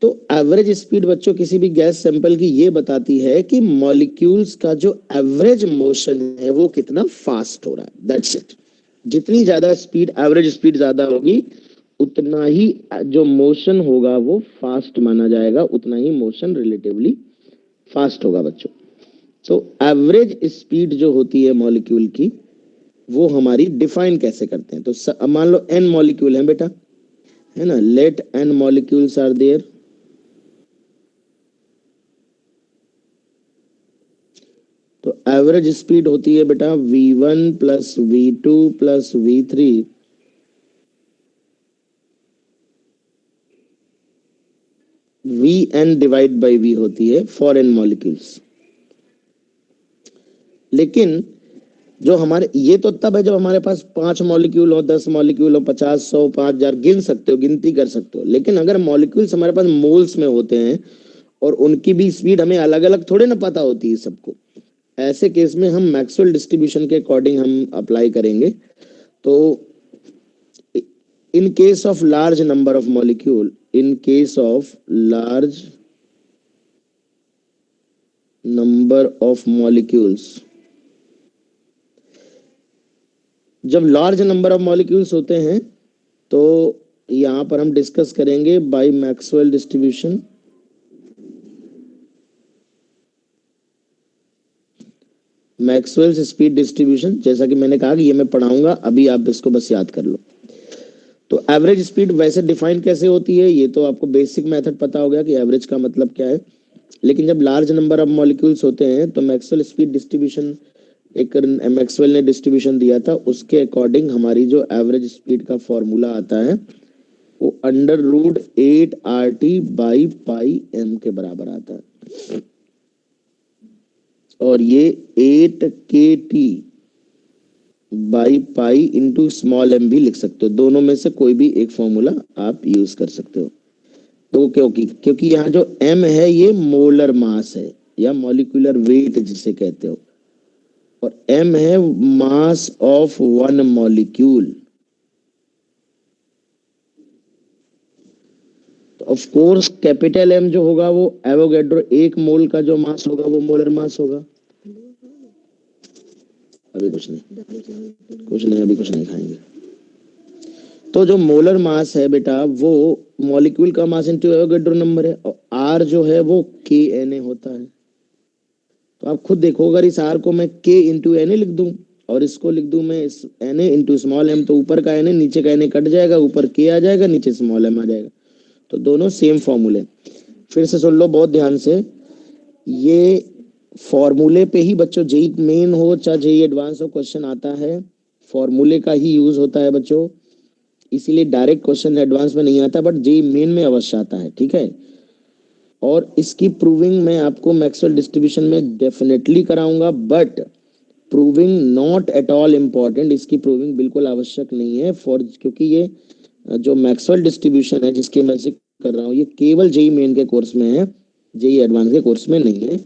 तो एवरेज स्पीड बच्चों किसी भी गैस सैंपल की ये बताती है कि मॉलिक्यूल्स का जो एवरेज मोशन है वो कितना फास्ट हो रहा है, दैट्स इट। जितनी ज्यादा स्पीड, एवरेज स्पीड ज्यादा होगी, उतना ही जो मोशन होगा वो फास्ट माना जाएगा, उतना ही मोशन रिलेटिवली फास्ट होगा बच्चों। तो एवरेज स्पीड जो होती है मॉलिक्यूल की, वो हमारी डिफाइन कैसे करते हैं? तो मान लो n मॉलिक्यूल है बेटा, है ना, let n molecules are there, तो एवरेज स्पीड होती है बेटा v1 plus v2 plus v3 vn divide by v होती है फॉर n मॉलिक्यूल्स। लेकिन जो हमारे, ये तो तब है जब हमारे पास 5 मॉलिक्यूल हो, 10 मॉलिक्यूल हो, 50, 100, 5000, गिन सकते हो, गिनती कर सकते हो। लेकिन अगर मॉलिक्यूल्स हमारे पास मोल्स में होते हैं और उनकी भी स्पीड हमें अलग अलग थोड़े ना पता होती है सबको, ऐसे केस में हम मैक्सवेल डिस्ट्रीब्यूशन के अकॉर्डिंग हम अप्लाई करेंगे। तो in case of large number of molecule, in case of large number of molecules, जब लार्ज नंबर ऑफ मॉलिक्यूल्स होते हैं तो यहां पर हम डिस्कस करेंगे bye Maxwell distribution. Maxwell speed distribution, जैसा कि मैंने कहा कि ये मैं पढ़ाऊंगा, अभी आप इसको बस याद कर लो। तो एवरेज स्पीड वैसे डिफाइन कैसे होती है, ये तो आपको बेसिक मेथड पता हो गया कि एवरेज का मतलब क्या है। लेकिन जब लार्ज नंबर ऑफ मॉलिक्यूल्स होते हैं तो मैक्सवेल स्पीड डिस्ट्रीब्यूशन, एक मैक्सवेल ने डिस्ट्रीब्यूशन दिया था, उसके अकॉर्डिंग हमारी जो एवरेज स्पीड का फॉर्मूला आता है वो √8RT/πm के बराबर आता है, और ये 8kT/π इंटू स्मॉल m भी लिख सकते हो। दोनों में से कोई भी एक फॉर्मूला आप यूज कर सकते हो। तो क्योंकि यहाँ जो m है ये मोलर मास है या मॉलिक्यूलर वेट जिसे कहते हो, और m है मास ऑफ वन मॉलिक्यूल। तो ऑफ कोर्स कैपिटल M जो होगा वो एवोगैड्रो एक मोल का जो मास होगा वो मोलर मास होगा। अभी कुछ नहीं, अभी कुछ नहीं खाएंगे। तो जो मोलर मास है बेटा वो मॉलिक्यूल का मास इनटू एवोगैड्रो नंबर है, और R जो है वो KNa होता है। तो आप खुद देखो, अगर इस R को मैं K इंटू Na लिख दूं और इसको लिख दूं मैं Na इंटू स्मॉल m, तो ऊपर का Na नीचे का Na कट जाएगा, ऊपर K आ जाएगा, नीचे स्मॉल m आ जाएगा। तो दोनों सेम फॉर्मूले। फिर से सुन लो बहुत ध्यान से, ये फॉर्मूले पे ही बच्चों जेई मेन हो चाहे जेई एडवांस हो क्वेश्चन आता है, फॉर्मूले का ही यूज होता है बच्चों। इसीलिए डायरेक्ट क्वेश्चन एडवांस में नहीं आता, बट जेई मेन में अवश्य आता है, ठीक है। और इसकी प्रूविंग मैं आपको मैक्सवेल डिस्ट्रीब्यूशन में डेफिनेटली कराऊंगा, but proving not at all important. इसकी प्रूविंग बिल्कुल आवश्यक नहीं है क्योंकि ये जो मैक्सवेल डिस्ट्रीब्यूशन है जिसकी मैं जिक्र कर रहा हूँ, ये केवल जेई मेन के कोर्स में है, जेई एडवांस के कोर्स में नहीं है।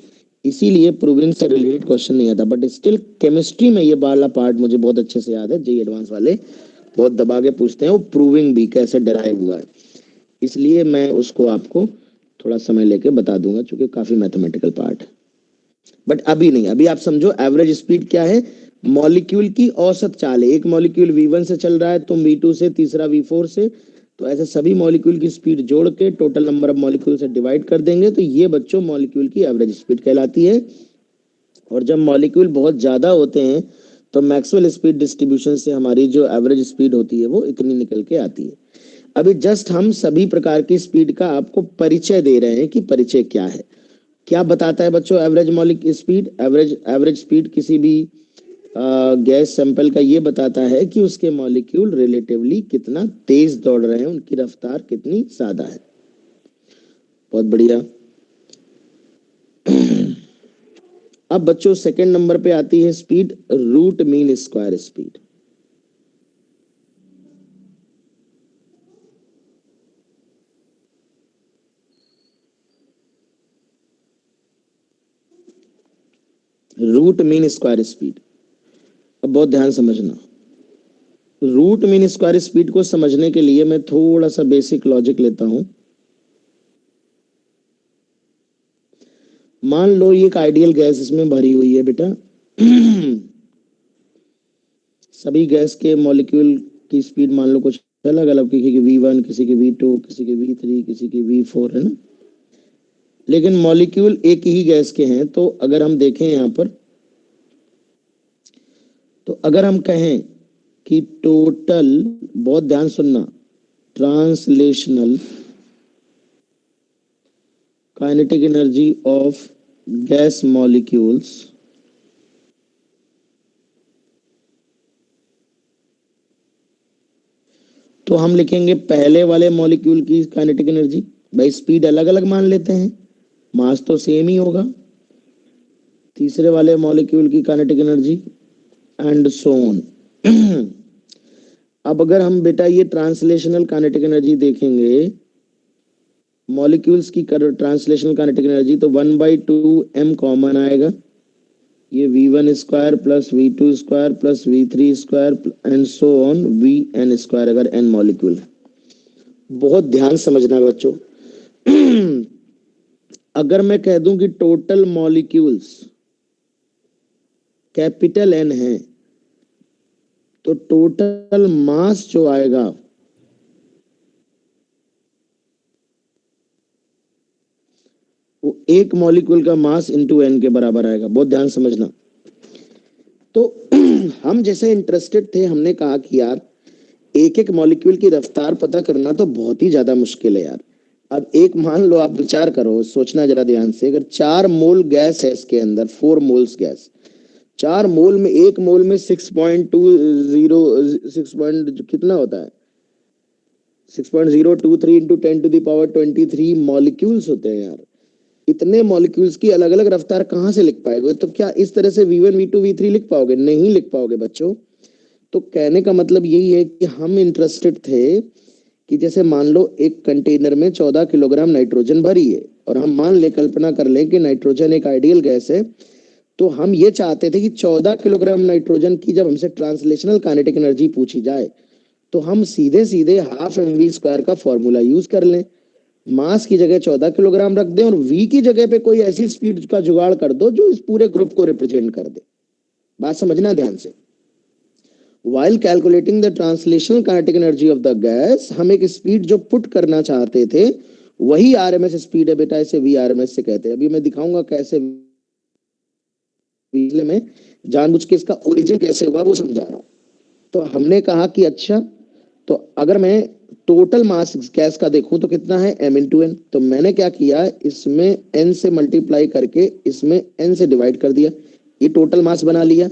इसीलिए प्रूविंग से रिलेटेड क्वेश्चन नहीं आता, बट स्टिल केमिस्ट्री में ये वाला पार्ट मुझे बहुत अच्छे से याद है। जेई एडवांस वाले बहुत दबा के पूछते हैं वो प्रूविंग भी कैसे डराइव हुआ है, इसलिए मैं उसको आपको थोड़ा समय लेके बता दूंगा, क्योंकि काफी मैथमेटिकल पार्ट है। बट अभी नहीं, अभी आप समझो एवरेज स्पीड क्या है, मॉलिक्यूल की औसत चाल है। एक मॉलिक्यूल V1 से चल रहा है, तुम V2 से, तीसरा V4 से, तो ऐसे सभी मॉलिक्यूल की स्पीड जोड़ के टोटल नंबर ऑफ मॉलिक्यूल से डिवाइड कर देंगे, तो ये बच्चों मॉलिक्यूल की एवरेज स्पीड कहलाती है। और जब मॉलिक्यूल बहुत ज्यादा होते हैं तो मैक्सवेल स्पीड डिस्ट्रीब्यूशन से हमारी जो एवरेज स्पीड होती है वो इतनी निकल के आती है। अभी जस्ट हम सभी प्रकार की स्पीड का आपको परिचय दे रहे हैं कि परिचय क्या है। क्या बताता है बच्चों average molecule speed? Average speed किसी भी गैस सैंपल का ये बताता है कि उसके मॉलिक्यूल रिलेटिवली कितना तेज दौड़ रहे हैं, उनकी रफ्तार कितनी ज्यादा है। बहुत बढ़िया। अब बच्चों सेकंड नंबर पे आती है speed, root mean square speed. Root mean square speed, अब बहुत ध्यान समझना। रूट मीन स्क्वायर स्पीड को समझने के लिए मैं थोड़ा सा बेसिक लॉजिक लेता हूं। मान लो ये एक आइडियल गैस इसमें भरी हुई है बेटा। सभी गैस के मॉलिक्यूल की स्पीड मान लो कुछ अलग अलग, किसी की V1, किसी की V2, किसी की V3, किसी की V4, है ना। लेकिन मॉलिक्यूल एक ही गैस के हैं। तो अगर हम देखें यहां पर, तो अगर हम कहें कि टोटल, बहुत ध्यान सुनना, translational kinetic energy of gas molecules तो हम लिखेंगे पहले वाले मॉलिक्यूल की काइनेटिक एनर्जी। भाई स्पीड अलग अलग मान लेते हैं, मास तो सेम ही होगा। तीसरे वाले मॉलिक्यूल की kinetic energy and so on. अब अगर हम बेटा ये ट्रांसलेशनल काइनेटिक एनर्जी देखेंगे, मॉलिक्यूल्स की ट्रांसलेशनल काइनेटिक एनर्जी, तो 1/2m कॉमन आएगा। ये V1 square plus V2 square plus V3 square and so on Vn square, अगर n मॉलिक्यूल है। बहुत ध्यान समझना बच्चों। अगर मैं कह दूं कि टोटल मॉलिक्यूल्स कैपिटल N है, तो टोटल मास जो आएगा वो एक मॉलिक्यूल का मास इंटू n के बराबर आएगा। बहुत ध्यान समझना। तो हम जैसे इंटरेस्टेड थे, हमने कहा कि यार एक एक मॉलिक्यूल की रफ्तार पता करना तो बहुत ही ज्यादा मुश्किल है यार। अब एक मान लो, आप विचार करो, सोचना जरा ध्यान से, अगर 4 मोल गैस है इसके अंदर, 4 मोल्स गैस, 4 मोल में, एक मोल में 6.20 कितना होता है, 6.023 इंटू 10⁻23 मॉलिक्यूल्स होते हैं यार। इतने मॉलिक्यूल्स की अलग अलग रफ्तार कहां से लिख पाएंगे? तो क्या इस तरह से V1, V2, V3 लिख पाओगे? नहीं लिख पाओगे बच्चों। तो कहने का मतलब यही है कि हम इंटरेस्टेड थे कि जैसे मान लो एक कंटेनर में 14 किलोग्राम नाइट्रोजन भरी है, और हम मान ले, कल्पना कर ले कि नाइट्रोजन एक आइडियल गैस है, तो हम ये चाहते थे कि 14 किलोग्राम नाइट्रोजन की जब हमसे ट्रांसलेशनल काइनेटिक एनर्जी पूछी जाए तो हम सीधे सीधे हाफ एम वी स्क्वायर का फॉर्मूला यूज कर लें, मास की जगह 14 किलोग्राम रख दें और वी की जगह पे कोई ऐसी स्पीड का जुगाड़ कर दो जो इस पूरे ग्रुप को रिप्रेजेंट कर दे। बात समझना ध्यान से। While calculating the translational kinetic energy of the gas, हम एक स्पीड जो पुट करना चाहते थे वही आरएमएस स्पीड है बेटा, इसे वी आरएमएस से कहते हैं। अभी मैं दिखाऊंगा कैसे, में जानबूझ के इसका ओरिजिन कैसे हुआ वो समझा रहा हूं। तो हमने कहा कि अच्छा, तो अगर मैं टोटल मास गैस का देखूं तो कितना है m इंटू एन, तो मैंने क्या किया, इसमें n से मल्टीप्लाई करके इसमें n से डिवाइड कर दिया, ये टोटल मास बना लिया।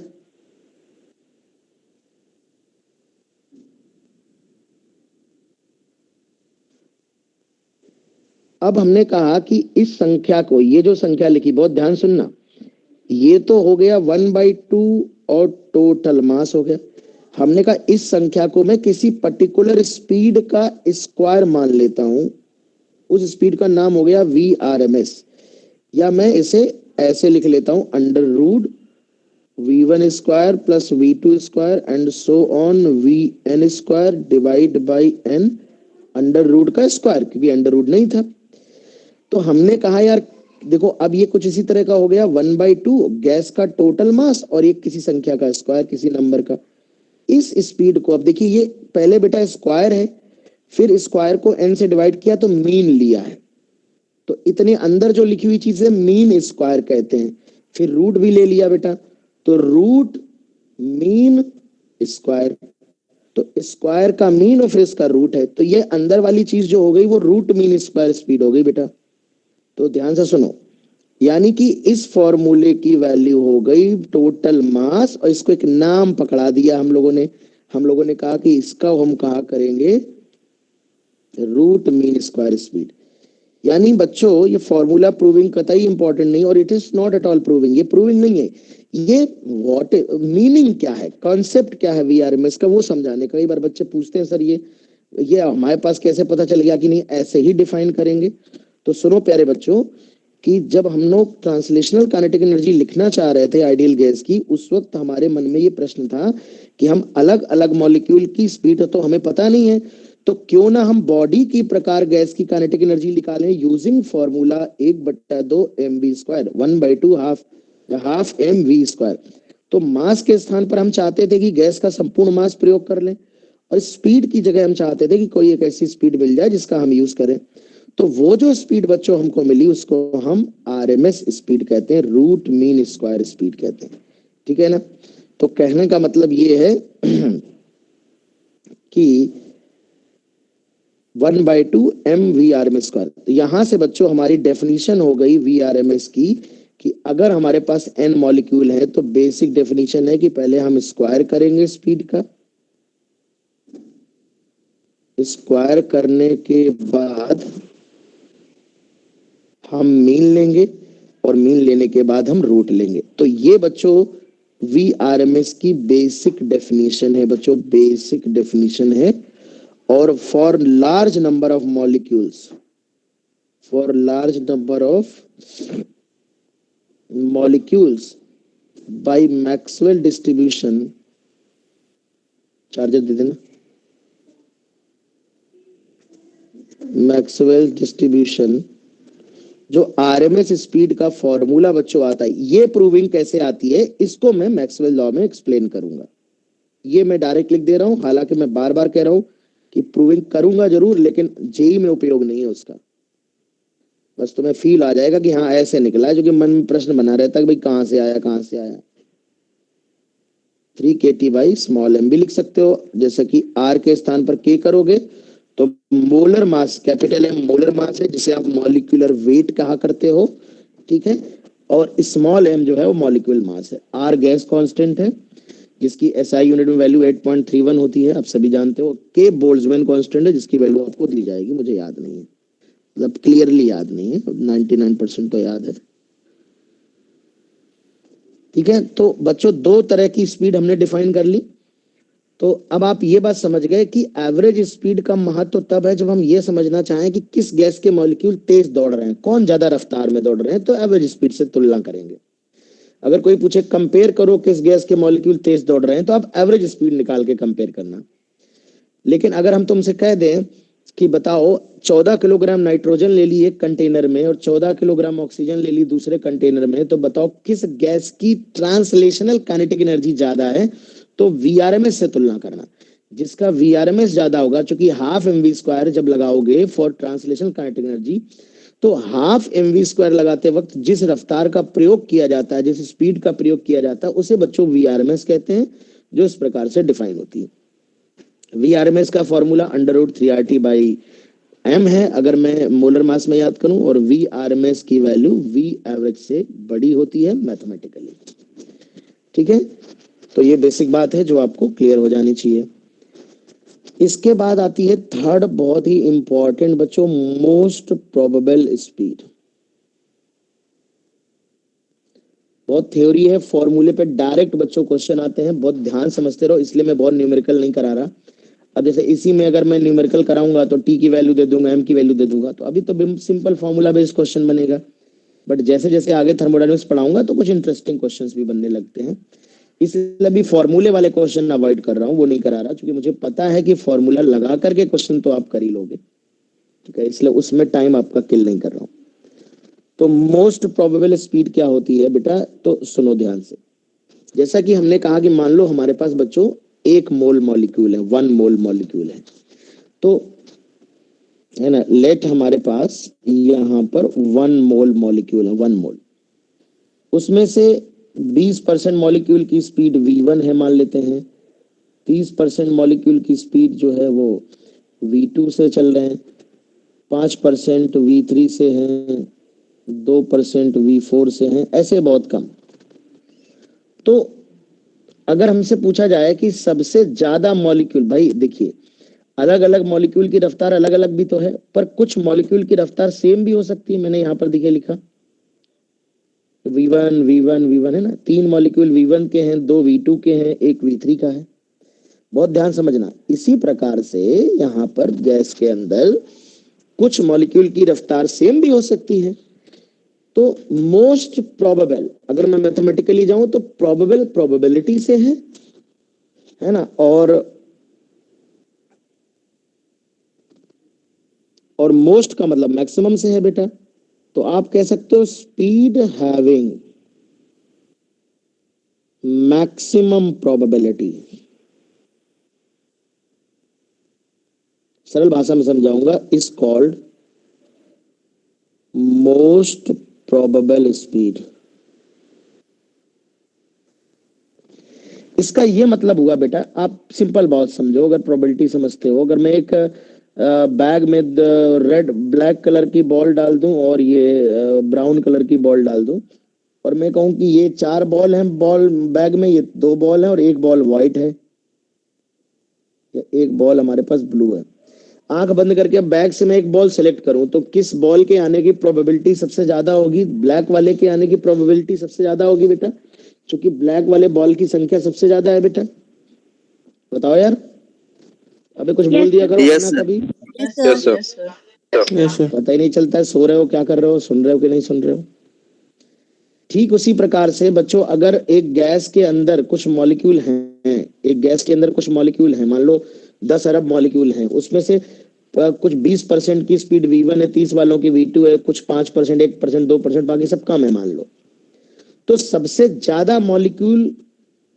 अब हमने कहा कि इस संख्या को, ये जो संख्या लिखी बहुत ध्यान सुनना, ये तो हो गया 1/2 और टोटल मास हो गया। हमने कहा इस संख्या को मैं किसी पर्टिकुलर स्पीड का स्क्वायर मान लेता हूं, उस स्पीड का नाम हो गया वी आर एम एस, या मैं इसे ऐसे लिख लेता हूं under root v1 square plus v2 square and so on vn square divide by n under root का स्क्वायर, क्योंकि अंडर रूट नहीं था। तो हमने कहा यार देखो अब ये कुछ इसी तरह का हो गया 1/2 गैस का टोटल मास और ये किसी संख्या का स्क्वायर, किसी नंबर का। इस स्पीड को अब देखिए, ये पहले बेटा स्क्वायर है, फिर स्क्वायर को n से डिवाइड किया तो मीन लिया है, तो इतने अंदर जो लिखी हुई चीज है मीन स्क्वायर कहते हैं। फिर रूट भी ले लिया बेटा, तो रूट मीन स्क्वायर, तो स्क्वायर का मीन और फिर इसका रूट है, तो ये अंदर वाली चीज जो हो गई वो रूट मीन स्क्वायर स्पीड हो गई बेटा। तो ध्यान से सुनो, यानी कि इस फॉर्मूले की वैल्यू हो गई टोटल मास और इसको एक नाम पकड़ा दिया हम लोगों ने कहा कि इसका हम कहा करेंगे रूट मीन स्क्वायर स्पीड। यानी बच्चों ये फॉर्मूला प्रूविंग कतई इंपॉर्टेंट नहीं, और it is not at all proving, ये प्रूविंग नहीं है, ये व्हाट मीनिंग क्या है, कॉन्सेप्ट क्या है वीआरएमएस का वो समझाने। कई बार बच्चे पूछते हैं सर ये हमारे पास कैसे पता चल गया कि नहीं, ऐसे ही डिफाइन करेंगे। तो सुनो प्यारे बच्चों कि जब हम लोग ट्रांसलेशनल काइनेटिक एनर्जी लिखना चाह रहे थे आइडियल गैस की, उस वक्त हमारे मन में ये प्रश्न था कि हम अलग अलग मॉलिक्यूल की स्पीड तो हमें पता नहीं है, तो क्यों ना हम बॉडी की प्रकार गैस की काइनेटिक एनर्जी निकालें using formula 1/2 mv square, 1/2 half M V square. तो मास के स्थान पर हम चाहते थे कि गैस का संपूर्ण मास प्रयोग कर लें, और स्पीड की जगह हम चाहते थे कि कोई एक ऐसी स्पीड मिल जाए जिसका हम यूज करें। तो वो जो स्पीड बच्चों हमको मिली उसको हम आरएमएस स्पीड कहते हैं, रूट मीन स्क्वायर स्पीड कहते हैं, ठीक है ना। तो कहने का मतलब ये है कि 1/2 M V R M S square. तो यहां से बच्चों हमारी डेफिनेशन हो गई वी आर एम एस की कि अगर हमारे पास n मॉलिक्यूल है तो बेसिक डेफिनेशन है कि पहले हम स्क्वायर करेंगे स्पीड का, स्क्वायर करने के बाद हम मीन लेंगे और मीन लेने के बाद हम रूट लेंगे। तो ये बच्चों वी आर एम एस की बेसिक डेफिनेशन है बच्चों, बेसिक डेफिनेशन है। और for large number of molecules, for large number of molecules by Maxwell distribution, charger दे देना, मैक्सवेल डिस्ट्रीब्यूशन जो आरएमएस स्पीड का फॉर्मूला बच्चों आता है, ये प्रूविंग कैसे आती है इसको मैं मैक्सवेल लॉ में एक्सप्लेन करूंगा। ये मैं डायरेक्ट लिख दे रहा हूं, हालांकि मैं बार बार कह रहा हूं कि प्रूविंग करूंगा जरूर, लेकिन जेई में उपयोग नहीं है उसका। बस तुम्हें फील आ जाएगा कि हाँ ऐसे निकला है, जो कि मन में प्रश्न बना रहता है कि भाई कहां से आया कहां से आया। 3kT/m भी लिख सकते हो, जैसे कि r के स्थान पर k करोगे तो molar mass, capital M molar mass है जिसे आप मॉलिक्यूलर वेट कहा करते हो, ठीक है। और स्मॉल m जो है वो मॉलिक्यूल मास है। r गैस कांस्टेंट है जिसकी SI यूनिट में वैल्यू 8.31 होती है, आप सभी जानते हो। k बोल्ट्जमैन कांस्टेंट है जिसकी वैल्यू आपको दी जाएगी, मुझे याद नहीं है, मतलब क्लियरली याद नहीं है, 99% तो याद है, ठीक है। तो बच्चों दो तरह की स्पीड हमने डिफाइन कर ली। तो अब आप ये बात समझ गए कि एवरेज स्पीड का महत्व तब है जब हम ये समझना चाहें कि किस गैस के मॉलिक्यूल तेज दौड़ रहे हैं, कौन ज्यादा रफ्तार में दौड़ रहे हैं, तो एवरेज स्पीड से तुलना करेंगे। अगर कोई पूछे कंपेयर करो किस गैस के मॉलिक्यूल तेज दौड़ रहे हैं, तो आप एवरेज स्पीड निकाल के कंपेयर करना। लेकिन अगर हम तुमसे कह दें कि बताओ 14 किलोग्राम नाइट्रोजन ले ली एक कंटेनर में और 14 किलोग्राम ऑक्सीजन ले ली दूसरे कंटेनर में, तो बताओ किस गैस की ट्रांसलेशनल काइनेटिक एनर्जी ज्यादा है। तो वीआरएमएस से तुलना करना, जिसका वीआरएमएस ज्यादा होगा, चूंकि हाफ एमवी स्क्वायर जब लगाओगे फॉर ट्रांसलेशनल काइनेटिक एनर्जी, तो हाफ एमवी स्क्वायर लगाते वक्त जिस रफ्तार का प्रयोग किया जाता है, जिस स्पीड का प्रयोग किया जाता है, उसे बच्चों वीआरएमएस कहते हैं, जो इस प्रकार से डिफाइन होती है। वीआरएमएस का फॉर्मूला √3RT/m है अगर मैं मोलर मास में याद करूं, और वीआरएमएस की वैल्यू वी एवरेज से बड़ी होती है मैथमेटिकली। ठीक है, तो ये बेसिक बात है जो आपको क्लियर हो जानी चाहिए। इसके बाद आती है थर्ड, बहुत ही इंपॉर्टेंट बच्चों, मोस्ट प्रोबेबल स्पीड। बहुत थ्योरी है, फॉर्मूले पे डायरेक्ट बच्चों क्वेश्चन आते हैं, बहुत ध्यान समझते रहो, इसलिए मैं बहुत न्यूमेरिकल नहीं करा रहा। अब जैसे इसी में अगर मैं न्यूमेरिकल कराऊंगा तो टी की वैल्यू दे दूंगा, एम की वैल्यू दे दूंगा, तो अभी तो सिंपल फॉर्मूला बेस्ड क्वेश्चन बनेगा। बट जैसे जैसे आगे थर्मोडायनेमिक्स पढ़ाऊंगा तो कुछ इंटरेस्टिंग क्वेश्चंस भी बनने लगते हैं, इसलिए अभी फॉर्मूले वाले क्वेश्चन अवॉइड कर रहा हूँ, वो नहीं करा रहा, क्योंकि मुझे पता है कि फॉर्मूला लगा करके क्वेश्चन तो आप कर ही लोगे। ठीक है, इसलिए उसमें टाइम आपका किल नहीं कर रहा हूँ। तो मोस्ट प्रोबेबल स्पीड क्या होती है बेटा, तो सुनो ध्यान से। जैसा कि हमने कहा कि मान लो हमारे पास बच्चों 1 मोल मॉलिक्यूल है, 1 मोल मॉलिक्यूल है, तो है ना, लेट हमारे पास यहाँ पर 1 मोल मॉलिक्यूल है, 1 मोल, उसमें से 20% मॉलिक्यूल की स्पीड v1 है मान लेते हैं, 30% मॉलिक्यूल की स्पीड जो है वो v2 से चल रहे हैं, 5% v3 से हैं, 2% v4 से हैं, ऐसे बहुत कम। तो अगर हमसे पूछा जाए कि सबसे ज्यादा मॉलिक्यूल, भाई देखिए अलग अलग मॉलिक्यूल की रफ्तार अलग अलग भी तो है, पर कुछ मॉलिक्यूल की रफ्तार सेम भी हो सकती है। मैंने यहाँ पर देखिए लिखा v1 v1 v1 है ना, 3 मॉलिक्यूल v1 के हैं, 2 v2 के हैं, 1 v3 का है। बहुत ध्यान समझना। इसी प्रकार से यहाँ पर गैस के अंदर कुछ मॉलिक्यूल की रफ्तार सेम भी हो सकती है। तो मोस्ट प्रोबेबल अगर मैं मैथमेटिकली जाऊं तो प्रोबेबल प्रोबेबिलिटी से है ना, और मोस्ट का मतलब मैक्सिमम से है बेटा। तो आप कह सकते हो स्पीड हैविंग मैक्सिमम प्रोबेबिलिटी। सरल भाषा में समझाऊंगा, is called most probable speed. इसका ये मतलब हुआ बेटा, आप सिंपल बात समझो, अगर प्रोबेबिलिटी समझते हो, अगर मैं एक बैग में रेड ब्लैक कलर की बॉल डाल दूं और ये ब्राउन कलर की बॉल डाल दूं, और मैं कहूं कि ये 4 बॉल हैं बॉल बैग में, ये 2 बॉल हैं और 1 बॉल व्हाइट है, या 1 बॉल हमारे पास ब्लू है। आंख बंद करके बैग से मैं एक बॉल सेलेक्ट करूं, तो किस बॉल के आने की प्रोबेबिलिटी सबसे ज्यादा होगी? ब्लैक वाले के आने की प्रोबेबिलिटी सबसे ज्यादा होगी बेटा, क्योंकि ब्लैक वाले बॉल की संख्या सबसे ज्यादा है बेटा। बताओ यार, अबे कुछ बोल दिया करो ना कभी। पता ही नहीं चलता है, सो रहे हो क्या कर रहे हो, सुन रहे हो कि नहीं सुन रहे हो। ठीक उसी प्रकार से बच्चों, अगर एक गैस के अंदर कुछ मॉलिक्यूल हैं, एक गैस के अंदर कुछ मॉलिक्यूल हैं, मान लो 10 अरब मॉलिक्यूल हैं, उसमें से कुछ 20% की स्पीड v1 है, 30 वालों की v2 है, कुछ 5%, 1%, 2%, बाकी सब कम है मान लो। तो सबसे ज्यादा मॉलिक्यूल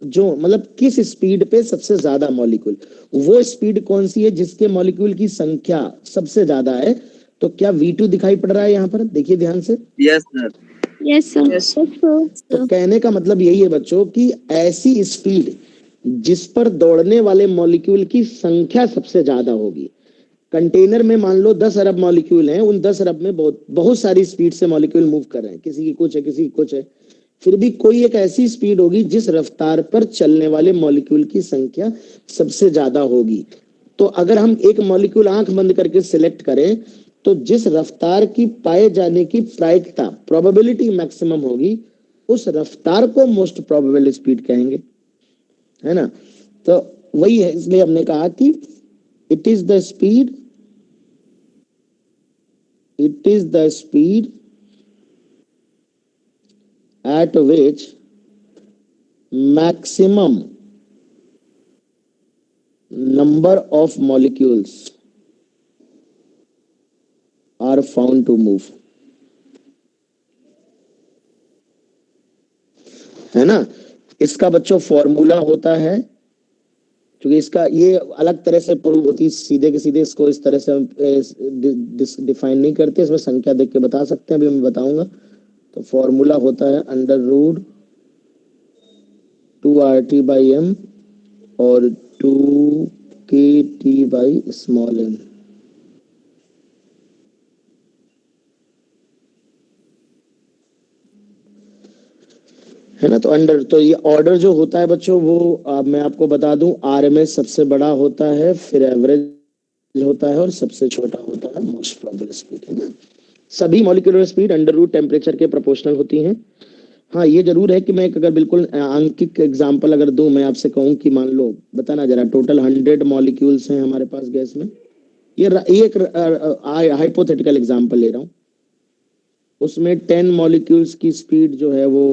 जो मतलब किस स्पीड पे सबसे ज्यादा मॉलिक्यूल, वो स्पीड कौन सी है जिसके मॉलिक्यूल की संख्या सबसे ज्यादा है? तो क्या v2 दिखाई पड़ रहा है यहाँ पर? देखिए ध्यान से।
Yes sir.
Yes sir.
तो कहने का मतलब यही है बच्चों कि ऐसी स्पीड जिस पर दौड़ने वाले मॉलिक्यूल की संख्या सबसे ज्यादा होगी। कंटेनर में मान लो 10 अरब मॉलिक्यूल हैं, उन 10 अरब में बहुत सारी स्पीड से मॉलिक्यूल मूव कर रहे हैं, किसी की कुछ है, किसी की कुछ है, फिर भी कोई एक ऐसी स्पीड होगी जिस रफ्तार पर चलने वाले मॉलिक्यूल की संख्या सबसे ज्यादा होगी। तो अगर हम एक मॉलिक्यूल आंख बंद करके सिलेक्ट करें, तो जिस रफ्तार की पाए जाने की प्रायिकता प्रोबेबिलिटी मैक्सिमम होगी, उस रफ्तार को मोस्ट प्रोबेबल स्पीड कहेंगे, है ना। तो वही है, इसलिए हमने कहा कि it is the speed at which maximum number of molecules are found to move, है ना। इसका बच्चों फॉर्मूला होता है, क्योंकि इसका ये अलग तरह से प्रूव होती है, सीधे के सीधे इसको इस तरह से हम डिफाइन नहीं करते, इसमें संख्या देख के बता सकते हैं, अभी मैं बताऊंगा। तो फॉर्मूला होता है अंडर रूट 2RT/m और 2KT/m, है ना। तो अंडर, तो ये ऑर्डर जो होता है बच्चों वो मैं आपको बता दूं, आरएमएस सबसे बड़ा होता है, फिर एवरेज होता है और सबसे छोटा होता है मोस्ट प्रोबेबल स्पीड, है ना। सभी molecular speed under root temperature के प्रोपोर्शनल होती हैं। हाँ ये जरूर है कि मैं अगर बिल्कुल आंकिक एग्जांपल अगर दूं, मैं आपसे कहूं कि मान लो बताना जरा, टोटल 100 मॉलिक्यूल्स हैं हमारे पास गैस में, ये एक हाइपोथेटिकल एग्जांपल ले रहा हूं, उसमें 10 मॉलिक्यूल्स की स्पीड जो है वो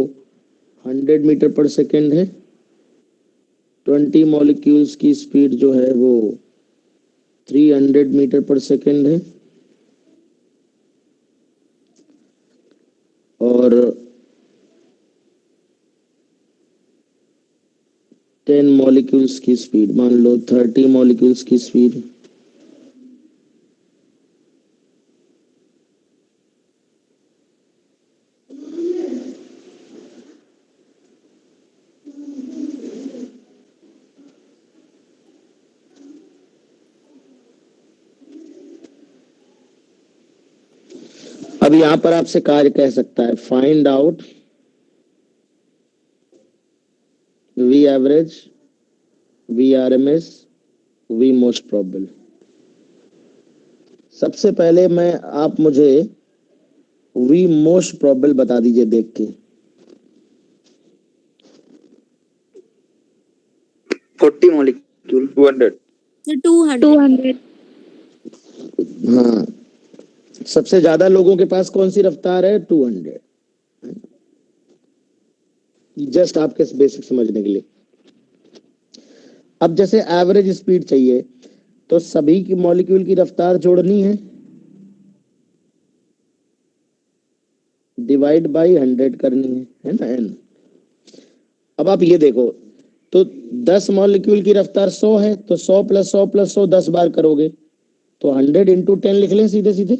100 मीटर पर सेकेंड है, 20 मॉलिक्यूल्स की स्पीड जो है वो 300 मीटर पर सेकेंड है, और 10 मॉलिक्यूल्स की स्पीड, मान लो 30 मॉलिक्यूल्स की स्पीड अब यहां पर आपसे कार्य कह सकता है find out V average, V RMS, V most probable. सबसे पहले मैं आप मुझे वी मोस्ट प्रोबेबल बता दीजिए देख के।
40 मॉलिक्यूल 200।
200।
हाँ, सबसे ज्यादा लोगों के पास कौन सी रफ्तार है? 200। जस्ट आपके बेसिक समझने के लिए। अब जैसे एवरेज स्पीड चाहिए तो सभी की मॉलिक्यूल की रफ्तार जोड़नी है, डिवाइड बाई 100 करनी है ना, n। अब आप ये देखो, तो 10 मॉलिक्यूल की रफ्तार 100 है, तो 100 + 100 + 100 10 बार करोगे तो 100 × 10 लिख लें सीधे सीधे।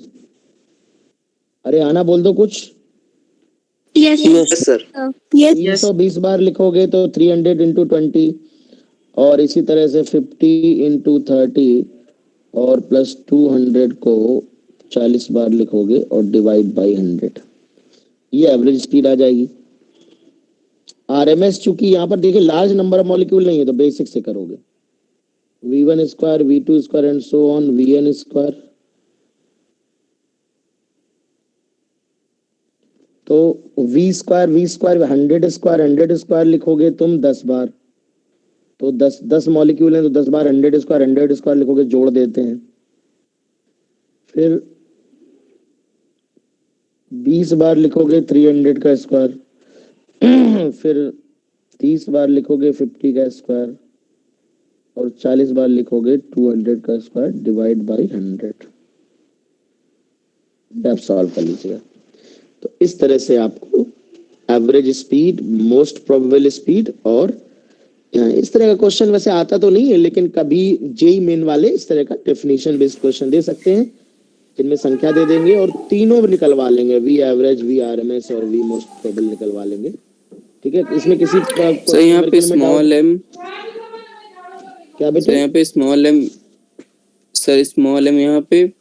अरे आना बोल दो कुछ।
Yes
sir.
यस
120 बार लिखोगे तो 300 × 20, और इसी तरह से 50 × 30 और प्लस 200 को 40 बार लिखोगे और डिवाइड बाई 100, ये एवरेज स्पीड आ जाएगी। आरएमएस चूंकि यहाँ पर देखिए लार्ज नंबर ऑफ मॉलिक्यूल नहीं है तो बेसिक से करोगे, v1 square, v2 square and so on, vn square. तो v स्क्वायर 100 स्क्वायर लिखोगे तुम 10 बार, तो 10 मॉलिक्यूल हैं तो 10 बार 100 स्क्वायर लिखोगे, जोड़ देते हैं। फिर 20 बार लिखोगे 300 का स्क्वायर, फिर 30 बार लिखोगे 50 का स्क्वायर, और 40 बार लिखोगे 200 का स्क्वायर डिवाइड बाई 100। आप सॉल्व कर लीजिएगा। तो इस तरह से आपको average speed, most probable speed, और इस तरह का क्वेश्चन वैसे आता तो नहीं है, लेकिन कभी जेई मेन वाले इस तरह का डेफिनेशन बेस्ड क्वेश्चन दे सकते हैं, जिनमें संख्या दे देंगे और तीनों निकलवा लेंगे, वी एवरेज, वी आरएमएस और वी मोस्ट प्रोबेबल निकलवा लेंगे। ठीक है, इसमें किसी
सर यहाँ पे स्मॉल एम,
क्या बेटे?
सर यहाँ पे small M, sir small M यहाँ पे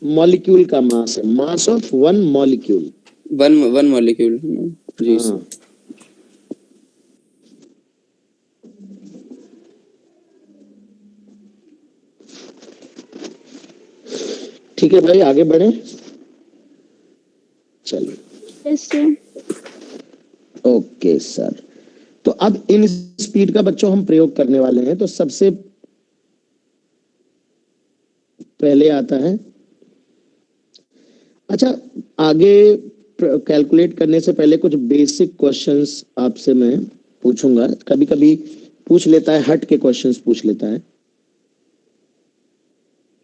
मॉलिक्यूल का मास है, mass of one molecule,
one molecule. जी सर।
ठीक है भाई, आगे बढ़े। चलिए,
यस सर।
Okay sir. तो अब इन स्पीड का बच्चों हम प्रयोग करने वाले हैं। तो सबसे पहले आता है, अच्छा आगे कैलकुलेट करने से पहले कुछ बेसिक क्वेश्चंस आपसे मैं पूछूंगा, कभी कभी पूछ लेता है, हट के क्वेश्चंस पूछ लेता है।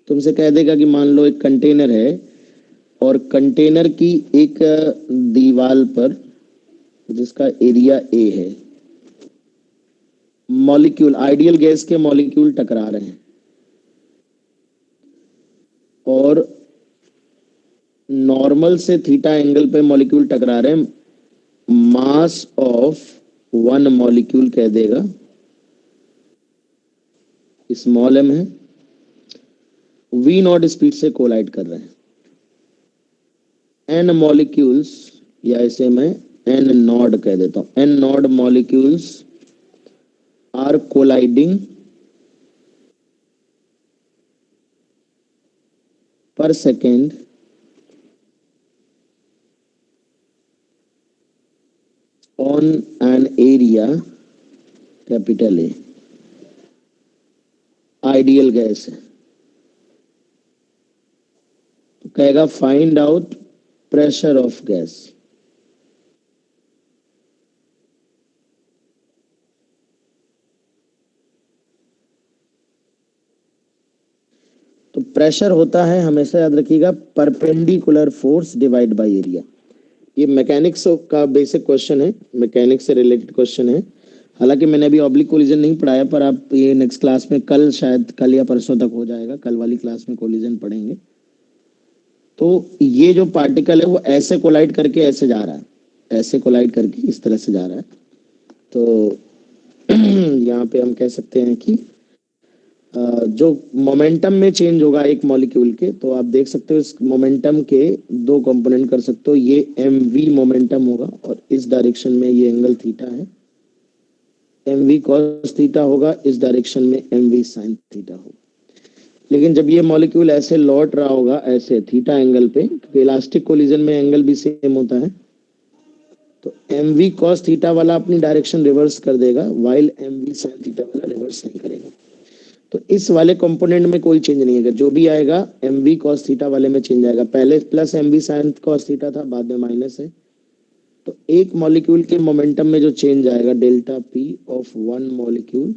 तुमसे कह देगा कि मान लो एक कंटेनर है और कंटेनर की एक दीवार पर जिसका एरिया ए है, मॉलिक्यूल, आइडियल गैस के मॉलिक्यूल टकरा रहे हैं और नॉर्मल से थीटा एंगल पे मॉलिक्यूल टकरा रहे हैं। मास ऑफ वन मॉलिक्यूल कह देगा स्मॉल एम है, वी नॉट स्पीड से कोलाइड कर रहे हैं। एन मॉलिक्यूल्स, या इसे मैं एन नॉड कह देता हूं, N naught molecules are colliding per second on an area capital A, ideal gas है। तो कहेगा find out pressure of gas. तो प्रेशर होता है, हमेशा याद रखिएगा, perpendicular force divide by area. ये मैकेनिक्स का बेसिक क्वेश्चन है, मैकेनिक्स से रिलेटेड क्वेश्चन है। हालांकि मैंने अभी ऑब्लिक कोलिजन नहीं पढ़ाया, पर आप ये नेक्स्ट क्लास में, कल शायद कल या परसों तक हो जाएगा, कल वाली क्लास में कोलिजन पढ़ेंगे। तो ये जो पार्टिकल है वो ऐसे कोलाइड करके ऐसे जा रहा है, ऐसे कोलाइड करके इस तरह से जा रहा है। तो यहाँ पे हम कह सकते हैं कि जो मोमेंटम में चेंज होगा एक मॉलिक्यूल के, तो आप देख सकते हो इस मोमेंटम के दो कंपोनेंट कर सकते हो। ये एम वी मोमेंटम होगा और इस डायरेक्शन में ये एंगल थीटा है, एम वी कॉस थीटा होगा, इस डायरेक्शन में एम वी साइन थीटा होगा। लेकिन जब ये मॉलिक्यूल ऐसे लौट रहा होगा ऐसे थीटा एंगल पे, क्योंकि इलास्टिक कोलिजन में एंगल भी सेम होता है, तो एम वी कॉस थीटा वाला अपनी डायरेक्शन रिवर्स कर देगा, while M V sine theta वाला रिवर्स नहीं करेगा। तो इस वाले कंपोनेंट में कोई चेंज नहीं है, जो भी आएगा एम वी कॉस थीटा वाले में चेंज आएगा। पहले plus M V sine cos theta था, बाद में माइनस है। तो एक मॉलिक्यूल के मोमेंटम में जो चेंज आएगा delta P of one molecule,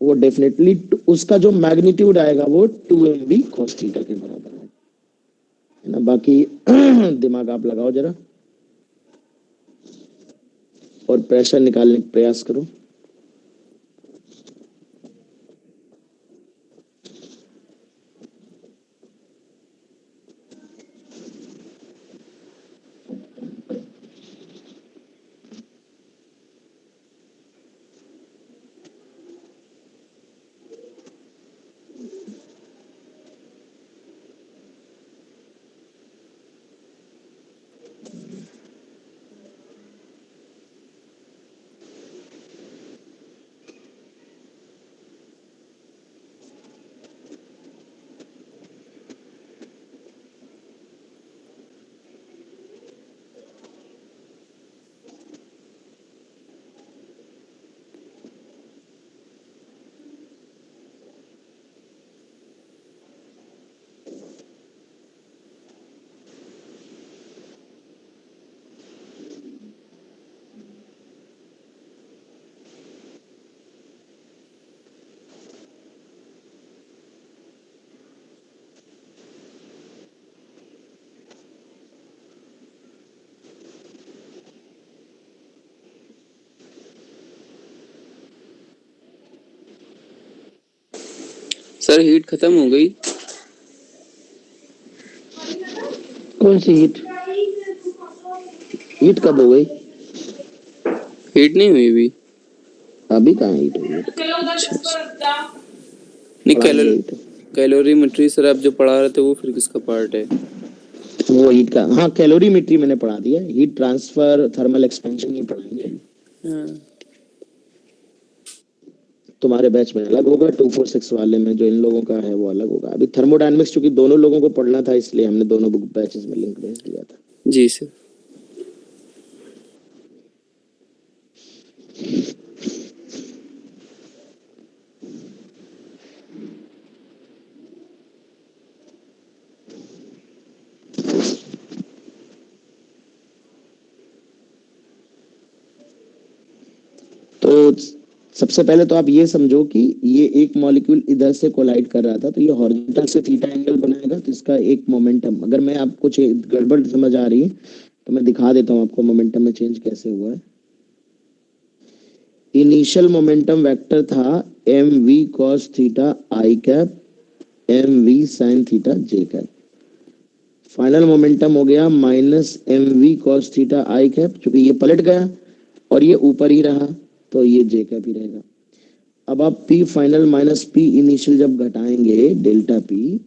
वो डेफिनेटली उसका जो मैग्नीट्यूड आएगा वो 2mv cos थीटा के बराबर है ना। बाकी दिमाग आप लगाओ जरा और प्रेशर निकालने का प्रयास करो।
सर हीट खत्म हो गई।
कौन सी हीट? हीट कब हो गई?
हीट नहीं हुई अभी।
अभी कहाँ हीट हुई है?
नहीं,
पढ़ाएंगे हीट।
कैलोरीमेट्री सर आप जो पढ़ा रहे थे वो फिर किसका पार्ट है?
वो हीट का, हाँ कैलोरीमेट्री मैंने पढ़ा दिया, हीट ट्रांसफर थर्मल एक्सपेंशन नहीं पढ़ाएंगे।
हाँ।
तुम्हारे बैच में अलग होगा, 246 वाले में जो इन लोगों का है वो अलग होगा। अभी थर्मोडायनेमिक्स चूंकि दोनों लोगों को पढ़ना था, इसलिए हमने दोनों बुक बैचेस में लिंक भेज दिया था।
जी सर।
तो सबसे पहले तो आप ये समझो कि ये एक मॉलिक्यूल इधर से कोलाइड कर रहा था, तो ये हॉरिजॉन्टल से थीटा एंगल बनाएगा, तो इसका एक मोमेंटम, अगर मैं आपको गड़बड़ समझ आ रही है तो मैं दिखा देता हूँ आपको मोमेंटम में चेंज कैसे हुआ है। इनिशियल मोमेंटम वेक्टर था M V cos theta I cap M V sine theta J cap. Final momentum हो गया minus M V cos theta I cap, क्योंकि ये पलट गया और ये ऊपर ही रहा तो ये जे कैप ही रहेगा। अब आप P final minus P initial जब घटाएंगे डेल्टा पी,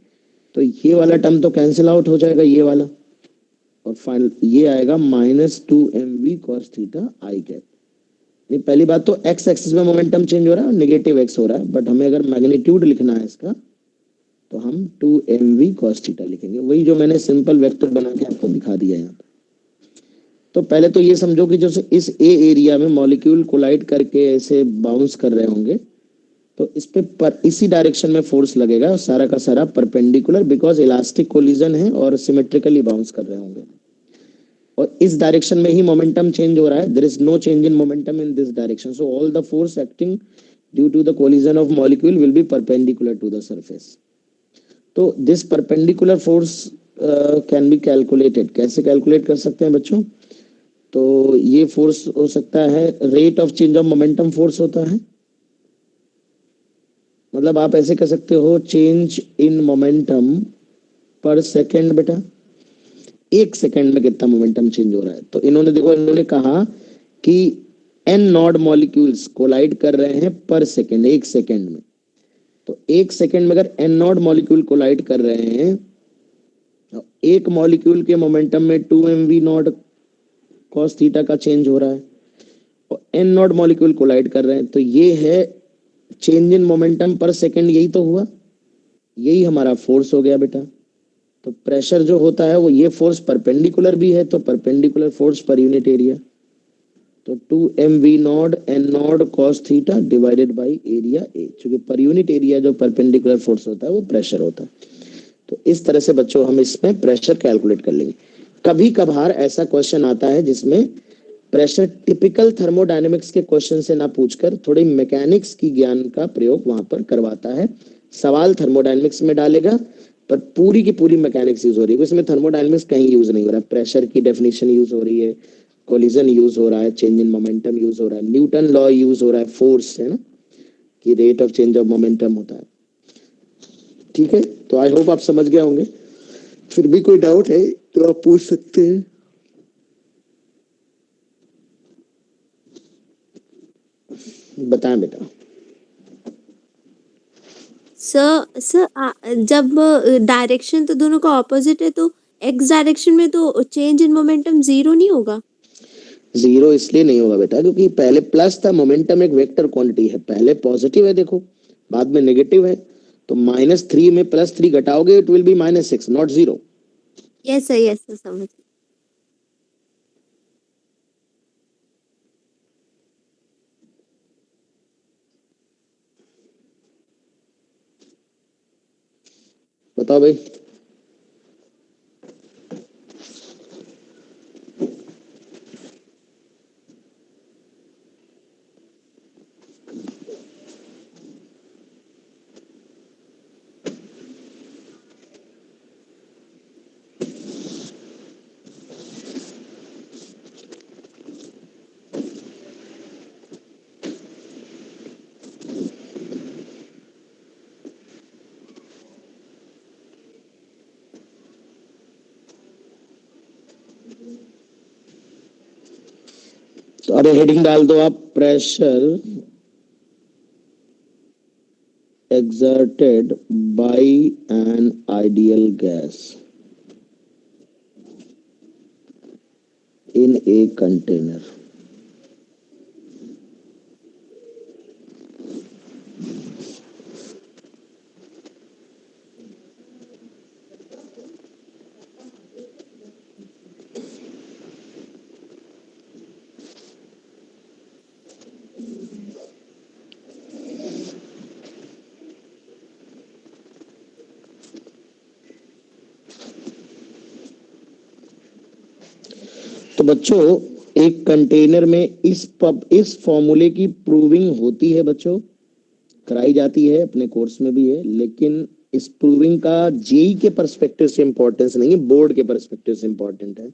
तो ये वाला टर्म तो कैंसिल आउट हो जाएगा ये वाला, और फाइनल ये आएगा -2mv cos theta I cap. नहीं, पहली बात तो एक्स एक्सिस में मोमेंटम चेंज हो रहा है और नेगेटिव एक्स हो रहा है, बट हमें अगर मैग्नीट्यूड लिखना है इसका तो हम 2mv cos थीटा लिखेंगे, वही जो मैंने सिंपल वेक्टर बना के आपको दिखा दिया यहाँ पे। तो पहले तो ये समझो कि जो इस ए एरिया में मॉलिक्यूल कोलाइड करके ऐसे बाउंस कर रहे होंगे, तो इस पे इसी डायरेक्शन में फोर्स लगेगा और सारा का सारा परपेंडिकुलर, बिकॉज इलास्टिक कोलिजन है और सिमेट्रिकली बाउंस कर रहे होंगे, और इस डायरेक्शन में ही मोमेंटम चेंज हो रहा है। There is no change in momentum in this direction, so all the force acting due to the collision of molecule will be perpendicular to the surface. तो this perpendicular force can be calculated. कैसे कैलकुलेट कर सकते हैं बच्चों? तो ये फोर्स हो सकता है rate of change of momentum force होता है, मतलब आप ऐसे कह सकते हो चेंज इन मोमेंटम पर सेकेंड। बेटा एक सेकेंड में कितना मोमेंटम चेंज हो रहा है, तो इन्होंने देखो, इन्होंने कहा कि एन नॉड मॉलिक्यूल्स कोलाइड कर रहे हैं पर सेकेंड, एक सेकेंड में। तो एक सेकेंड में अगर एन नॉड मॉलिक्यूल कोलाइड कर रहे हैं, तो एक मॉलिक्यूल के मोमेंटम में 2mv नॉट कॉस थीटा का चेंज हो रहा है, और एन नॉट मॉलिक्यूल कोलाइड कर रहे हैं, तो ये है चेंज इन मोमेंटम पर सेकेंड। यही तो हुआ, यही हमारा फोर्स हो गया बेटा। तो प्रेशर जो होता है वो, ये फोर्स परपेंडिकुलर भी है, तो perpendicular force per unit area, तो 2mv not an not cos theta divided by area A, क्योंकि पर यूनिट एरिया जो परपेंडिकुलर फोर्स होता है वो प्रेशर होता है। तो इस तरह से बच्चों हम इसमें प्रेशर कैलकुलेट कर लेंगे। कभी कभार ऐसा क्वेश्चन आता है जिसमें प्रेशर टिपिकल थर्मोडायनेमिक्स के क्वेश्चन से ना पूछकर थोड़ी मैकेनिक्स की ज्ञान का प्रयोग वहां पर करवाता है। सवाल थर्मोडायनेमिक्स में डालेगा पर पूरी की पूरी मैकेनिक्स यूज हो रही है, इसमें थर्मोडायनेमिक्स कहीं यूज नहीं हो रहा है। प्रेशर की डेफिनेशन यूज हो रही है, कोलिजन यूज हो रहा है, चेंज इन मोमेंटम यूज हो रहा है, न्यूटन लॉ यूज हो रहा है, फोर्स है ना कि rate of change of momentum होता है। ठीक है, तो आई होप आप समझ गए होंगे। फिर भी कोई डाउट है तो आप पूछ सकते हैं। बताएं बेटा।
सर जब डायरेक्शन तो दोनों का ऑपोजिट है, तो एक्स डायरेक्शन में तो चेंज इन मोमेंटम जीरो नहीं होगा।
जीरो इसलिए नहीं होगा बेटा क्योंकि पहले प्लस था, मोमेंटम एक वेक्टर क्वांटिटी है, पहले पॉजिटिव है देखो, बाद में नेगेटिव है, तो -3 में +3 घटाओगे it will be -6 not 0।
Yes sir समझ।
बताओ भाई। तो अरे हेडिंग डाल दो आप, pressure exerted by an ideal gas in a container। तो बच्चों एक कंटेनर में इस फॉर्मूले की प्रूविंग होती है बच्चों, कराई जाती है, अपने कोर्स में भी है, लेकिन इस प्रूविंग का जेई के पर्सपेक्टिव से इंपॉर्टेंस नहीं है, बोर्ड के पर्सपेक्टिव से इंपॉर्टेंट है।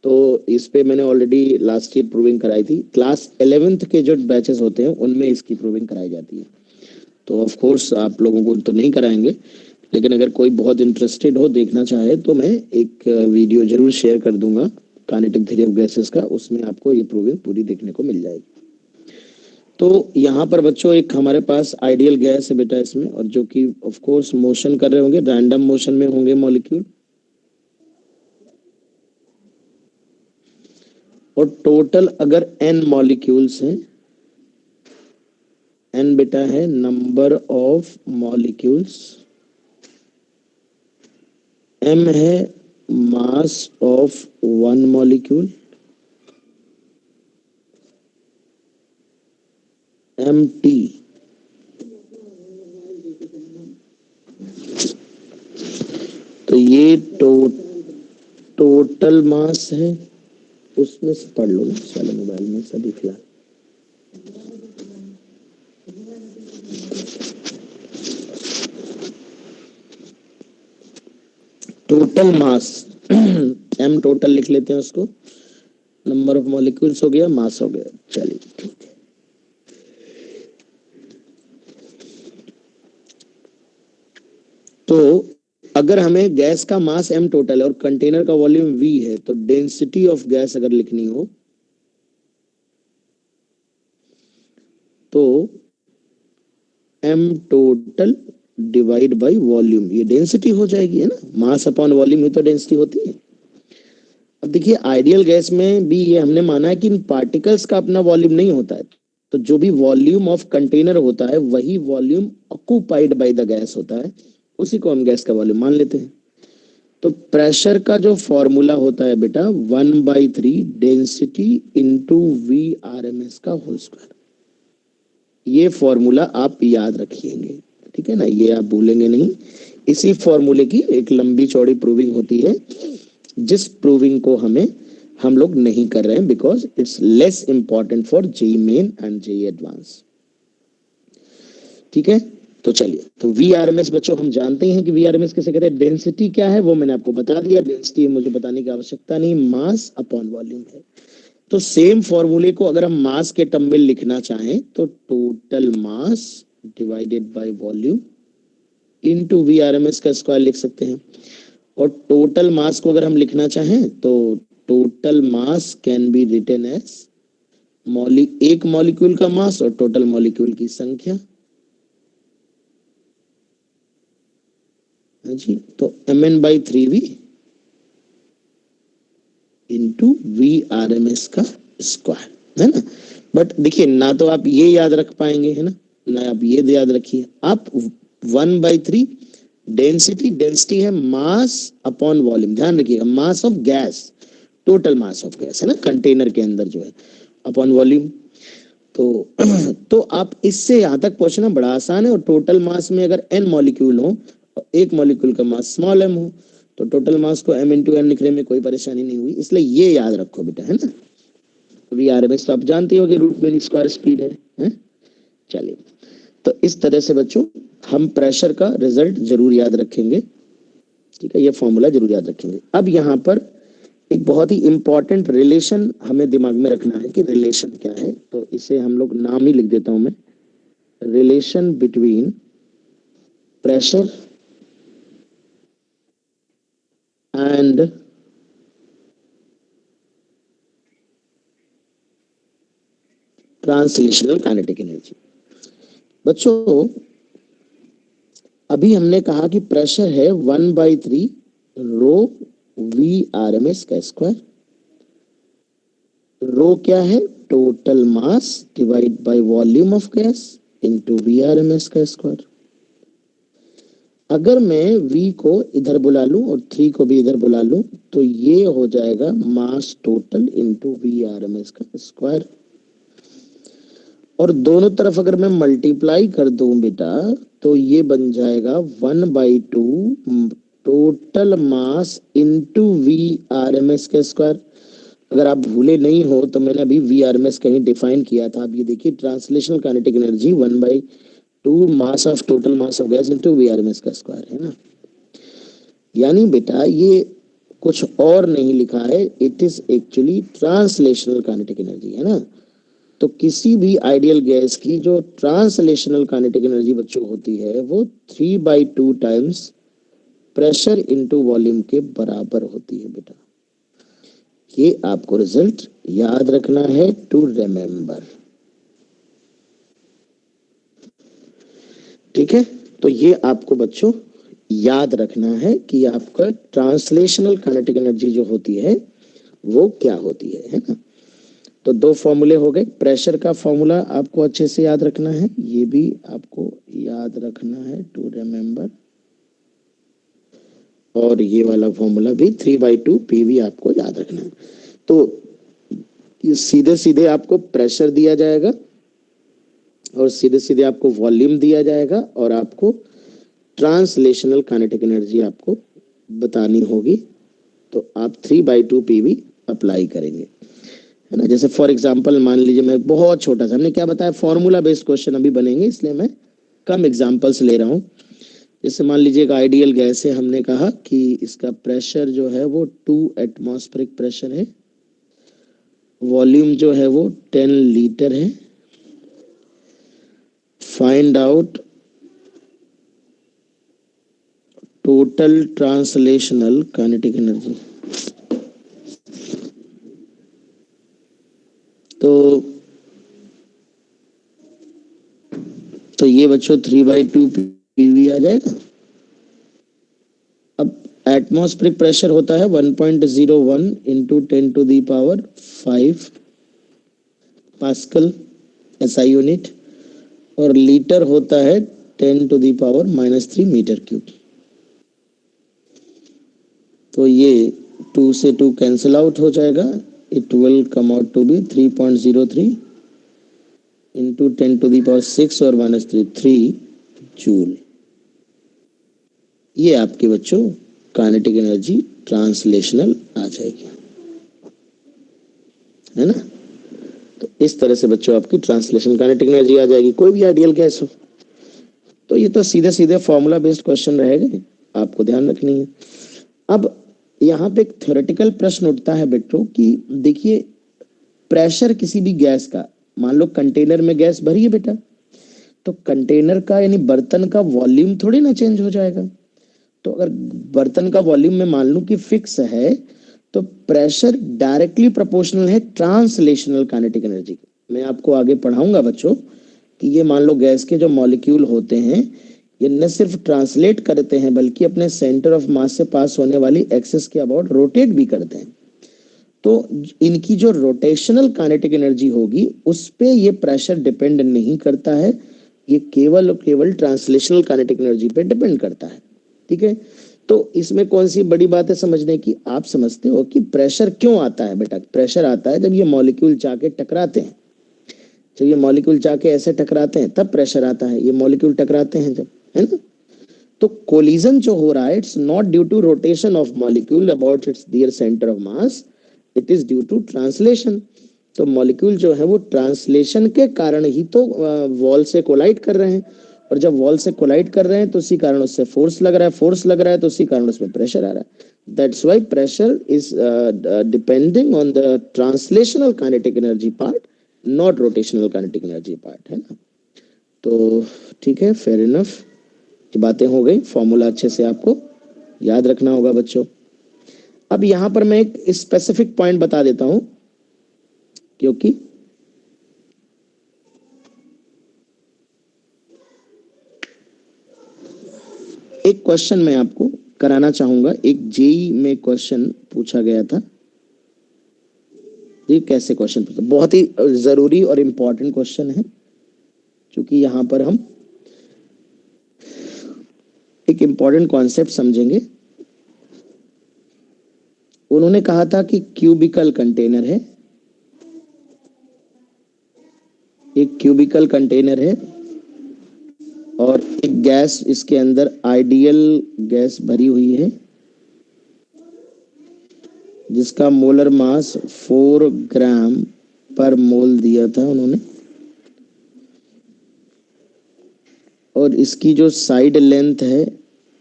तो इस पे मैंने ऑलरेडी लास्ट ईयर प्रूविंग कराई थी। क्लास 11th के जो बैचेस होते हैं उनमें इसकी प्रूविंग कराई जाती है। तो ऑफ कोर्स आप लोगों को तो नहीं कराएंगे, लेकिन अगर कोई बहुत इंटरेस्टेड हो, देखना चाहे, तो मैं एक वीडियो जरूर शेयर कर दूंगा काइनेटिक थ्योरी ऑफ गैसेस का, उसमें आपको ये प्रूविंग पूरी देखने को मिल जाएगी। तो यहाँ पर बच्चों एक हमारे पास आइडियल गैस है बेटा इसमें, और जो कि ऑफ कोर्स मोशन कर रहे होंगे, रैंडम मोशन में होंगे मॉलिक्यूल, और टोटल अगर n मॉलिक्यूल्स हैं, n बेटा है नंबर ऑफ मॉलिक्यूल्स, m है mass of one molecule, mt, तो ये टोटल मास है, उसमें से पढ़ लो ना साले मोबाइल में सभी फिलहाल। टोटल मास m टोटल लिख लेते हैं उसको, नंबर ऑफ मॉलिक्यूल्स हो गया, मास हो गया, चलिए ठीक है। तो अगर हमें गैस का मास m टोटल है और कंटेनर का वॉल्यूम v है, तो डेंसिटी ऑफ गैस अगर लिखनी हो तो m total divide by volume, ये डेंसिटी हो जाएगी, है ना, मास अपॉन वॉल्यूम ही तो डेंसिटी होती है। अब देखिए आइडियल गैस में भी ये हमने माना है कि इन पार्टिकल्स का अपना वॉल्यूम नहीं होता है, तो जो भी वॉल्यूम ऑफ कंटेनर होता है वही volume occupied by the gas होता है, उसी को हम गैस का वॉल्यूम मान लेते हैं। तो प्रेशर का जो फॉर्मूला होता है बेटा 1/3 डेंसिटी इंटू VRMS का होल स्क्वायर, ये फॉर्मूला आप याद रखिएंगे, ठीक है ना, ये आप भूलेंगे नहीं। इसी फॉर्मूले की एक लंबी चौड़ी प्रूविंग होती है, जिस प्रूविंग को हम लोग नहीं कर रहे हैं because it's less important for JEE main and JEE advance. ठीक है, तो चलिए, तो VRMS बच्चों हम जानते हैं कि VRMS किसे कहते हैं, डेंसिटी क्या है वो मैंने आपको बता दिया, डेंसिटी मुझे बताने की आवश्यकता नहीं, मास अपॉन वॉल्यूम है। तो सेम फॉर्मूले को अगर हम मास के टर्म में लिखना चाहें तो total mass divided by volume into VRMS का स्क्वायर लिख सकते हैं। और टोटल मास को अगर हम लिखना चाहें तो total mass can be written as एक मॉलिक्यूल का मास और टोटल मॉलिक्यूल की संख्या जी, तो Mn/3v इंटू VRMS का स्क्वायर, है ना। बट देखिए ना तो आप ये याद रख पाएंगे, है ना आप ये याद रखिए, आप 1/3 डेंसिटी है मास अपॉन वॉल्यूम, ध्यान रखिएगा, mass of gas, total mass of gas, है ना, कंटेनर के अंदर जो है, अपॉन वॉल्यूम। तो आप इससे यहां तक पहुंचना बड़ा आसान है। और टोटल मास में अगर n मॉलिक्यूल हो, एक मॉलिक्यूल का मास स्मॉल m हो, तो टोटल मास को m इंटू n लिखने में कोई परेशानी नहीं हुई, इसलिए ये याद रखो बेटा, है ना। VRMS तो आप जानते हो कि रूट मीन स्क्वायर स्पीड है? चलिए, तो इस तरह से बच्चों हम प्रेशर का रिजल्ट जरूर याद रखेंगे, ठीक है, ये फॉर्मूला जरूर याद रखेंगे। अब यहाँ पर एक बहुत ही इंपॉर्टेंट रिलेशन हमें दिमाग में रखना है कि रिलेशन क्या है, तो इसे हम लोग नाम ही लिख देता हूं मैं, relation between pressure and translational kinetic energy. बच्चों अभी हमने कहा कि प्रेशर है 1/3 रो VRMS का स्क्वायर, रो क्या है, total mass divide by volume of gas into VRMS का स्क्वायर। अगर मैं V को इधर बुला लूं और 3 को भी इधर बुला लूं तो ये हो जाएगा मास टोटल इनटू VRMS का स्क्वायर। और दोनों तरफ अगर मैं मल्टीप्लाई कर दूं बेटा तो ये बन जाएगा 1/2 टोटल मास इनटू VRMS का स्क्वायर। अगर आप भूले नहीं हो तो मैंने अभी VRMS कहीं डिफाइन किया था। आप ये देखिए, translational kinetic energy 1/2 mass of total mass of gas into VRMS का स्क्वायर, है ना। यानी बेटा ये कुछ और नहीं लिखा है, it is actually translational kinetic energy, है ना। तो किसी भी आइडियल गैस की जो ट्रांसलेशनल काइनेटिक एनर्जी बच्चों होती है वो 3/2 टाइम्स प्रेशर इनटू वॉल्यूम के बराबर होती है बेटा। ये आपको रिजल्ट याद रखना है, टू रिमेम्बर। ठीक है, तो ये आपको बच्चों याद रखना है कि आपका ट्रांसलेशनल काइनेटिक एनर्जी जो होती है वो क्या होती है ना। तो दो फॉर्मूले हो गए। प्रेशर का फॉर्मूला आपको अच्छे से याद रखना है, ये भी आपको याद रखना है, टू रिमेम्बर। और ये वाला फॉर्मूला भी 3/2 PV आपको याद रखना है। तो सीधे सीधे आपको प्रेशर दिया जाएगा और सीधे सीधे आपको वॉल्यूम दिया जाएगा और आपको ट्रांसलेशनल काइनेटिक एनर्जी आपको बतानी होगी। तो आप 3/2 PV अप्लाई करेंगे, है ना। जैसे फॉर एग्जांपल मान लीजिए, मैं बहुत छोटा सा, हमने क्या बताया, फॉर्मूला बेस्ड क्वेश्चन अभी बनेंगे, इसलिए मैं कम एग्जांपल्स ले रहा हूँ। जैसे मान लीजिए एक आइडियल गैस है, हमने कहा कि इसका प्रेशर जो है वो 2 एटमॉस्फेरिक प्रेशर है, वॉल्यूम जो है वो 10 लीटर है। Find out total translational kinetic energy. तो ये बच्चों 3/2 PV आ जाएगा। अब एटमॉस्फेरिक प्रेशर होता है 1.01 इंटू 10⁵ पास्कल SI यूनिट, और लीटर होता है 10⁻³ मीटर क्यूब। तो ये 2 से 2 कैंसिल आउट हो जाएगा, it will come out to be 3.03 into 10⁻⁶ और -3 जूल। ये आपके बच्चों काइनेटिक एनर्जी ट्रांसलेशनल आ जाएगी, है ना। तो इस तरह से बच्चों आपकी ट्रांसलेशनल काइनेटिक एनर्जी आ जाएगी, कोई भी आइडियल गैस हो। तो ये तो सीधे सीधे फॉर्मूला बेस्ड क्वेश्चन रहेगा, आपको ध्यान रखनी है। अब यहाँ पे एक थ्योरेटिकल प्रश्न उठता है बेटो कि देखिए, प्रेशर किसी भी गैस का, मान लो कंटेनर में गैस भरी है बेटा, तो कंटेनर का यानी बर्तन का वॉल्यूम थोड़ी ना चेंज हो जाएगा। तो अगर बर्तन का वॉल्यूम में मान लूं कि फिक्स है, तो प्रेशर डायरेक्टली प्रोपोर्शनल है ट्रांसलेशनल काइनेटिक एनर्जी। मैं आपको आगे पढ़ाऊंगा बच्चों कि ये मान लो गैस के जो मॉलिक्यूल होते हैं, ये न सिर्फ ट्रांसलेट करते हैं बल्कि अपने सेंटर ऑफ मास से पास होने वाली एक्सिस के अबाउट रोटेट भी करते हैं। तो इनकी जो रोटेशनल काइनेटिक एनर्जी होगी उस पे ये प्रेशर डिपेंड नहीं करता है, ये केवल और केवल ट्रांसलेशनल काइनेटिक एनर्जी पे डिपेंड करता है। ठीक है, तो इसमें कौन सी बड़ी बात है समझने की। आप समझते हो कि प्रेशर क्यों आता है बेटा। प्रेशर आता है जब ये मॉलिक्यूल जाके टकराते हैं, जब ये मॉलिक्यूल जाके ऐसे टकराते हैं तब प्रेशर आता है। ये मॉलिक्यूल टकराते हैं जब, है ना। तो कोलिजन जो हो रहा है, it's not due to rotation of molecule about its dear centre of mass, it is due to translation. तो मॉलिक्यूल जो है वो ट्रांसलेशन के कारण ही तो वॉल से कोलाइड कर रहे हैं, और जब वॉल से कोलाइड कर रहे हैं तो उसी कारण उससे फोर्स लग रहा है, फोर्स लग रहा है तो उसी कारण उसमें प्रेशर आ रहा है। That's why pressure is depending on the translational kinetic energy part, not rotational kinetic energy part, है ना। तो ठीक है, फेयर इनफ, बातें हो गई। फॉर्मूला अच्छे से आपको याद रखना होगा बच्चों। अब यहां पर मैं एक स्पेसिफिक पॉइंट बता देता हूं, क्योंकि एक क्वेश्चन मैं आपको कराना चाहूंगा। एक जेई में क्वेश्चन पूछा गया था। ये कैसे क्वेश्चन पूछा, बहुत ही जरूरी और इंपॉर्टेंट क्वेश्चन है, क्योंकि यहां पर हम एक इंपॉर्टेंट कॉन्सेप्ट समझेंगे। उन्होंने कहा था कि क्यूबिकल कंटेनर है, एक क्यूबिकल कंटेनर है और एक गैस इसके अंदर आइडियल गैस भरी हुई है। जिसका मोलर मास 4 ग्राम पर मोल दिया था उन्होंने, और इसकी जो साइड लेंथ है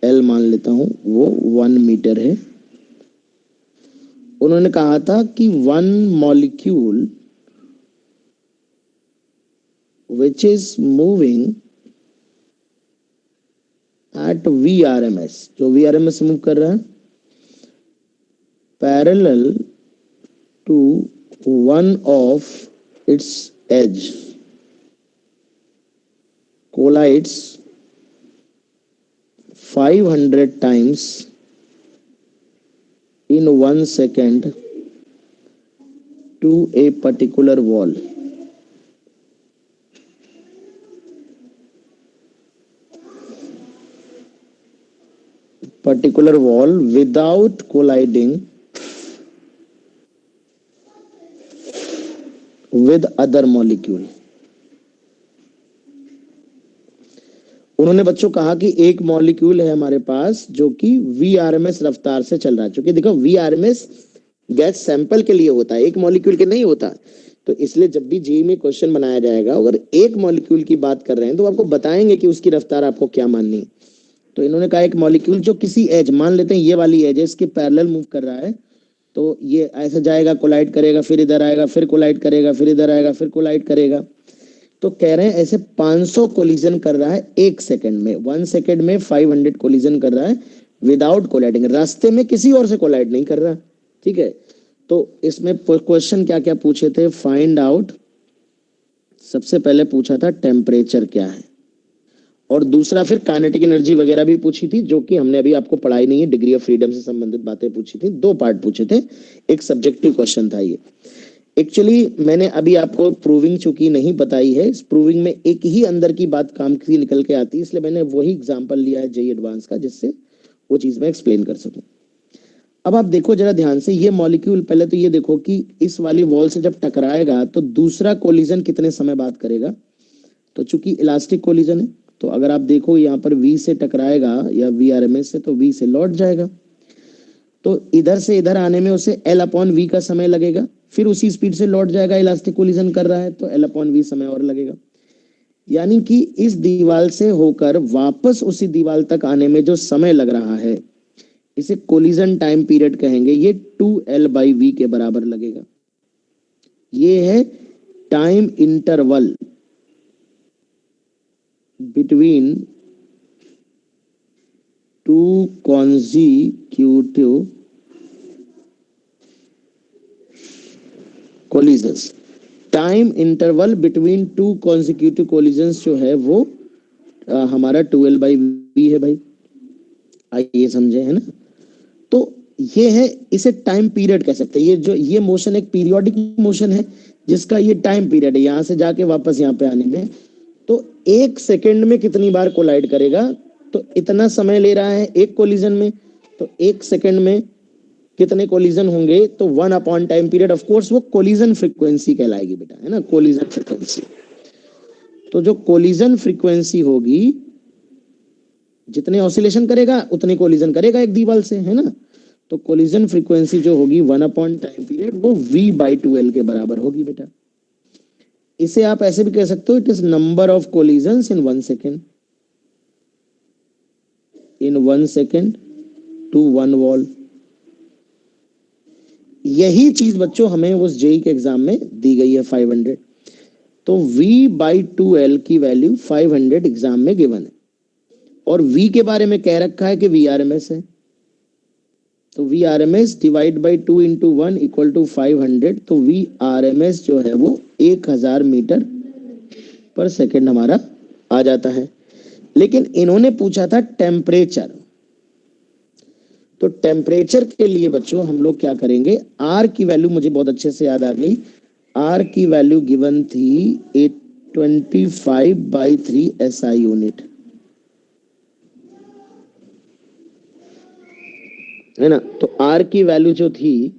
L मान लेता हूं वो 1 मीटर है। उन्होंने कहा था कि 1 molecule which is moving at VRMS, जो VRMS मूव कर रहा है, parallel to one of its edge collides 500 times in 1 second to a particular wall. Particular wall without colliding with other molecule. उन्होंने बच्चों कहा कि एक मॉलिक्यूल है हमारे पास जो कि VRMS रफ्तार से चल रहा है। क्योंकि देखो VRMS गैस सैंपल के लिए होता है, एक मॉलिक्यूल के नहीं होता। तो इसलिए जब भी जेईई में क्वेश्चन बनाया जाएगा, अगर एक मॉलिक्यूल की बात कर रहे हैं तो आपको बताएंगे कि उसकी रफ्तार आपको क्या माननी है। तो इन्होंने कहा एक मॉलिक्यूल जो किसी एज, मान लेते हैं ये वाली एज है, इसके पैरेलल मूव कर रहा है, तो ये ऐसे जाएगा, कोलाइड करेगा, फिर इधर आएगा, फिर कोलाइड करेगा, फिर इधर आएगा, फिर कोलाइड करेगा। तो कह रहे हैं ऐसे 500 कोलिजन कर रहा है 1 सेकंड में। 1 सेकंड में 500 कोलिजन कर रहा है विदाउट कोलाइडिंग, रास्ते में किसी और से कोलाइड नहीं कर रहा। ठीक है, तो इसमें क्वेश्चन क्या क्या पूछे थे? फाइंड आउट, सबसे पहले पूछा था टेम्परेचर क्या है, और दूसरा फिर काइनेटिक एनर्जी वगैरह भी पूछी थी, जो कि हमने अभी आपको पढ़ाई नहीं है। डिग्री ऑफ फ्रीडम से संबंधित बातें पूछी थी, 2 पार्ट पूछे थे, एक सब्जेक्टिव क्वेश्चन था ये। एक्चुअली मैंने अभी आपको प्रूविंग चूंकि नहीं बताई है, इस प्रूविंग में एक ही अंदर की बात काम की निकल के आती है, इसलिए मैंने वही एग्जांपल लिया है जेईई एडवांस का, जिससे वो चीज मैं एक्सप्लेन कर सकूं। अब आप देखो जरा ध्यान से, ये मॉलिक्यूल, पहले तो ये देखो कि इस वाली वॉल से जब टकराएगा तो दूसरा कोलिजन कितने समय बाद करेगा। तो चूंकि इलास्टिक कोलिजन है, तो अगर आप देखो यहाँ पर V से टकराएगा या VRMS से, तो V से लौट जाएगा, तो इधर से इधर आने में उसे L/V का समय लगेगा, फिर उसी स्पीड से लौट जाएगा, इलास्टिक कोलिजन कर रहा है तो L/V समय और लगेगा। यानी कि इस दीवार से होकर वापस उसी दीवार तक आने में जो समय लग रहा है, इसे कोलिजन टाइम पीरियड कहेंगे। ये 2L/V के बराबर लगेगा। ये है time interval between 2 consecutive collisions। Time interval between 2 consecutive collisions जो है वो हमारा 2L/V है भाई, आइए समझे, है ना। तो ये है, इसे टाइम पीरियड कह सकते हैं। ये जो ये मोशन एक पीरियोडिक मोशन है, जिसका ये टाइम पीरियड है, यहां से जाके वापस यहाँ पे आने में। तो 1 सेकंड में कितनी बार कोलाइड करेगा, तो इतना समय ले रहा है एक कोलिजन में, तो 1 सेकंड में कितने कोलिजन होंगे, तो 1 upon time period. Of course वो कोलिजन फ्रीक्वेंसी कहलाएगी बेटा, है ना, कोलिजन फ्रीक्वेंसी। तो जो कोलिजन फ्रीक्वेंसी होगी, जितने ऑसिलेशन करेगा उतने कोलिजन करेगा एक दीवार से, है ना। तो कोलिजन फ्रीक्वेंसी जो होगी 1 अपॉन टाइम पीरियड, वो V/2L के बराबर होगी बेटा। इसे आप ऐसे भी कह सकते हो, it is number of collisions in 1 second, in 1 second to 1 wall. यही चीज बच्चों हमें उस जेईई के एग्जाम में दी गई है 500। तो V/2L की वैल्यू 500 एग्जाम में गिवन है, और V के बारे में कह रखा है कि VRMS है, तो VRMS divide by 2 into 1 equal to 500। तो VRMS जो है वो 1000 मीटर पर सेकेंड हमारा आ जाता है। लेकिन इन्होंने पूछा था टेम्परेचर, तो टेम्परेचर के लिए बच्चों हम लोग क्या करेंगे, R की वैल्यू मुझे बहुत अच्छे से याद आ गई। R की वैल्यू गिवन थी 825/3 SI यूनिट, है ना। तो R की वैल्यू जो थी,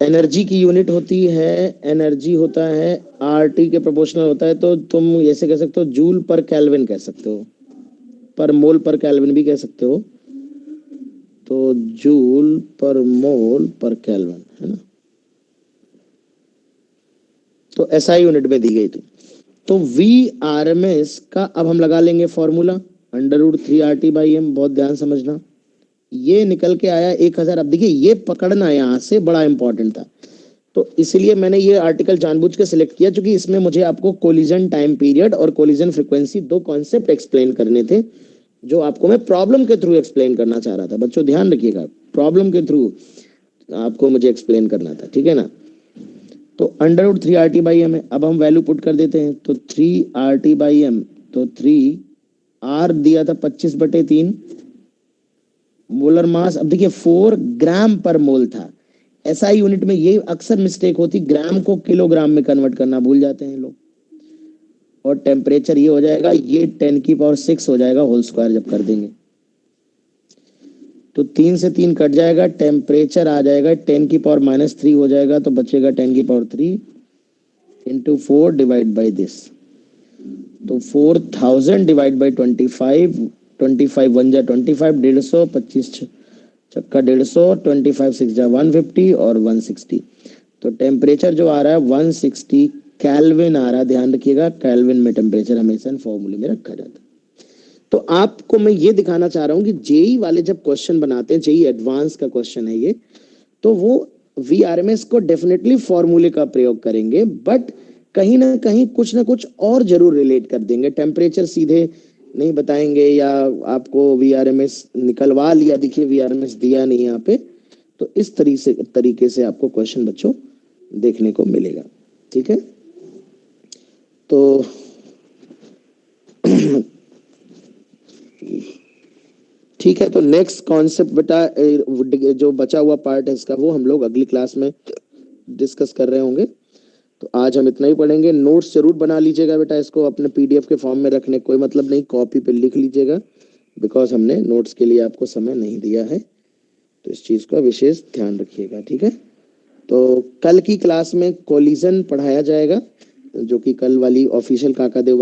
एनर्जी की यूनिट होती है, एनर्जी होता है RT के प्रोपोर्शनल होता है। तो तुम ऐसे कह सकते हो, जूल पर केल्विन कह सकते हो, पर मोल पर केल्विन भी कह सकते हो। तो जूल पर मोल पर केल्विन, है ना। तो एसआई यूनिट में दी गई थी। तो VRMS का अब हम लगा लेंगे फॉर्मूला √3RT/m। बहुत ध्यान समझना, ये निकल के आया 1000। अब देखिए ये पकड़ना यहाँ से बड़ा इंपॉर्टेंट था, तो इसलिए मैंने ये आर्टिकल जानबूझ के सिलेक्ट किया, क्योंकि इसमें मुझे आपको कोलिजन टाइम पीरियड और कोलिजन फ्रीक्वेंसी दो कॉन्सेप्ट एक्सप्लेन करने थे, जो आपको मैं प्रॉब्लम के थ्रू एक्सप्लेन करना चाह रहा था। बच्चों ध्यान रखिएगा, प्रॉब्लम के थ्रू आपको मुझे एक्सप्लेन करना था, ठीक है ना। तो √3RT/m है। अब हम वैल्यू पुट कर देते हैं, तो 3RT/m, तो 3R दिया था 25/3 मोलर मास। अब देखिए 4 ग्राम पर मोल था। एसआई यूनिट में ये अक्सर मिस्टेक होती, ग्राम को किलोग्राम में कन्वर्ट करना भूल जाते हैं लोग। और टेम्परेचर ये हो जाएगा, ये 10⁶ हो जाएगा होल स्क्वायर जब कर देंगे, तो 3 से 3 कट जाएगा, टेम्परेचर आ जाएगा 10⁻³ हो जाएगा, तो बचेगा 10⁻³ × 4 डिवाइड बाई दिस। तो 4000 डिवाइड बाई 25, 25 1 जा 25, 150, 25 छक्का 150, 25 6 जा 150 और 160। तो टेम्परेचर जो आ रहा है 160 केल्विन आ रहा है। ध्यान रखिएगा, केल्विन में टेम्परेचर हमेशा फॉर्मूले में रखा जाता है। तो आपको मैं ये दिखाना चाह रहा हूं कि जेई वाले जब क्वेश्चन बनाते हैं, जेई एडवांस का क्वेश्चन है ये, तो वो VRMS को डेफिनेटली फॉर्मूले का प्रयोग करेंगे, बट कहीं ना कहीं कुछ ना कुछ और जरूर रिलेट कर देंगे। टेम्परेचर सीधे नहीं बताएंगे, या आपको VRMS निकलवा लिया, देखिए VRMS दिया नहीं यहाँ पे, तो इस तरीके से आपको क्वेश्चन बच्चों देखने को मिलेगा, ठीक है। तो ठीक है, तो नेक्स्ट कॉन्सेप्ट बेटा, जो बचा हुआ पार्ट है इसका, वो हम लोग अगली क्लास में डिस्कस कर रहे होंगे। तो आज हम इतना ही पढ़ेंगे। नोट्स जरूर बना लीजिएगा बेटा, इसको अपने PDF के फॉर्म में रखने कोई मतलब नहीं, कॉपी पे लिख लीजिएगा, बिकॉज हमने नोट्स के लिए आपको समय नहीं दिया है, तो इस चीज का विशेष ध्यान रखिएगा, ठीक है। तो कल की क्लास में कोलिजन पढ़ाया जाएगा, जो कि कल वाली ऑफिशियल काका देव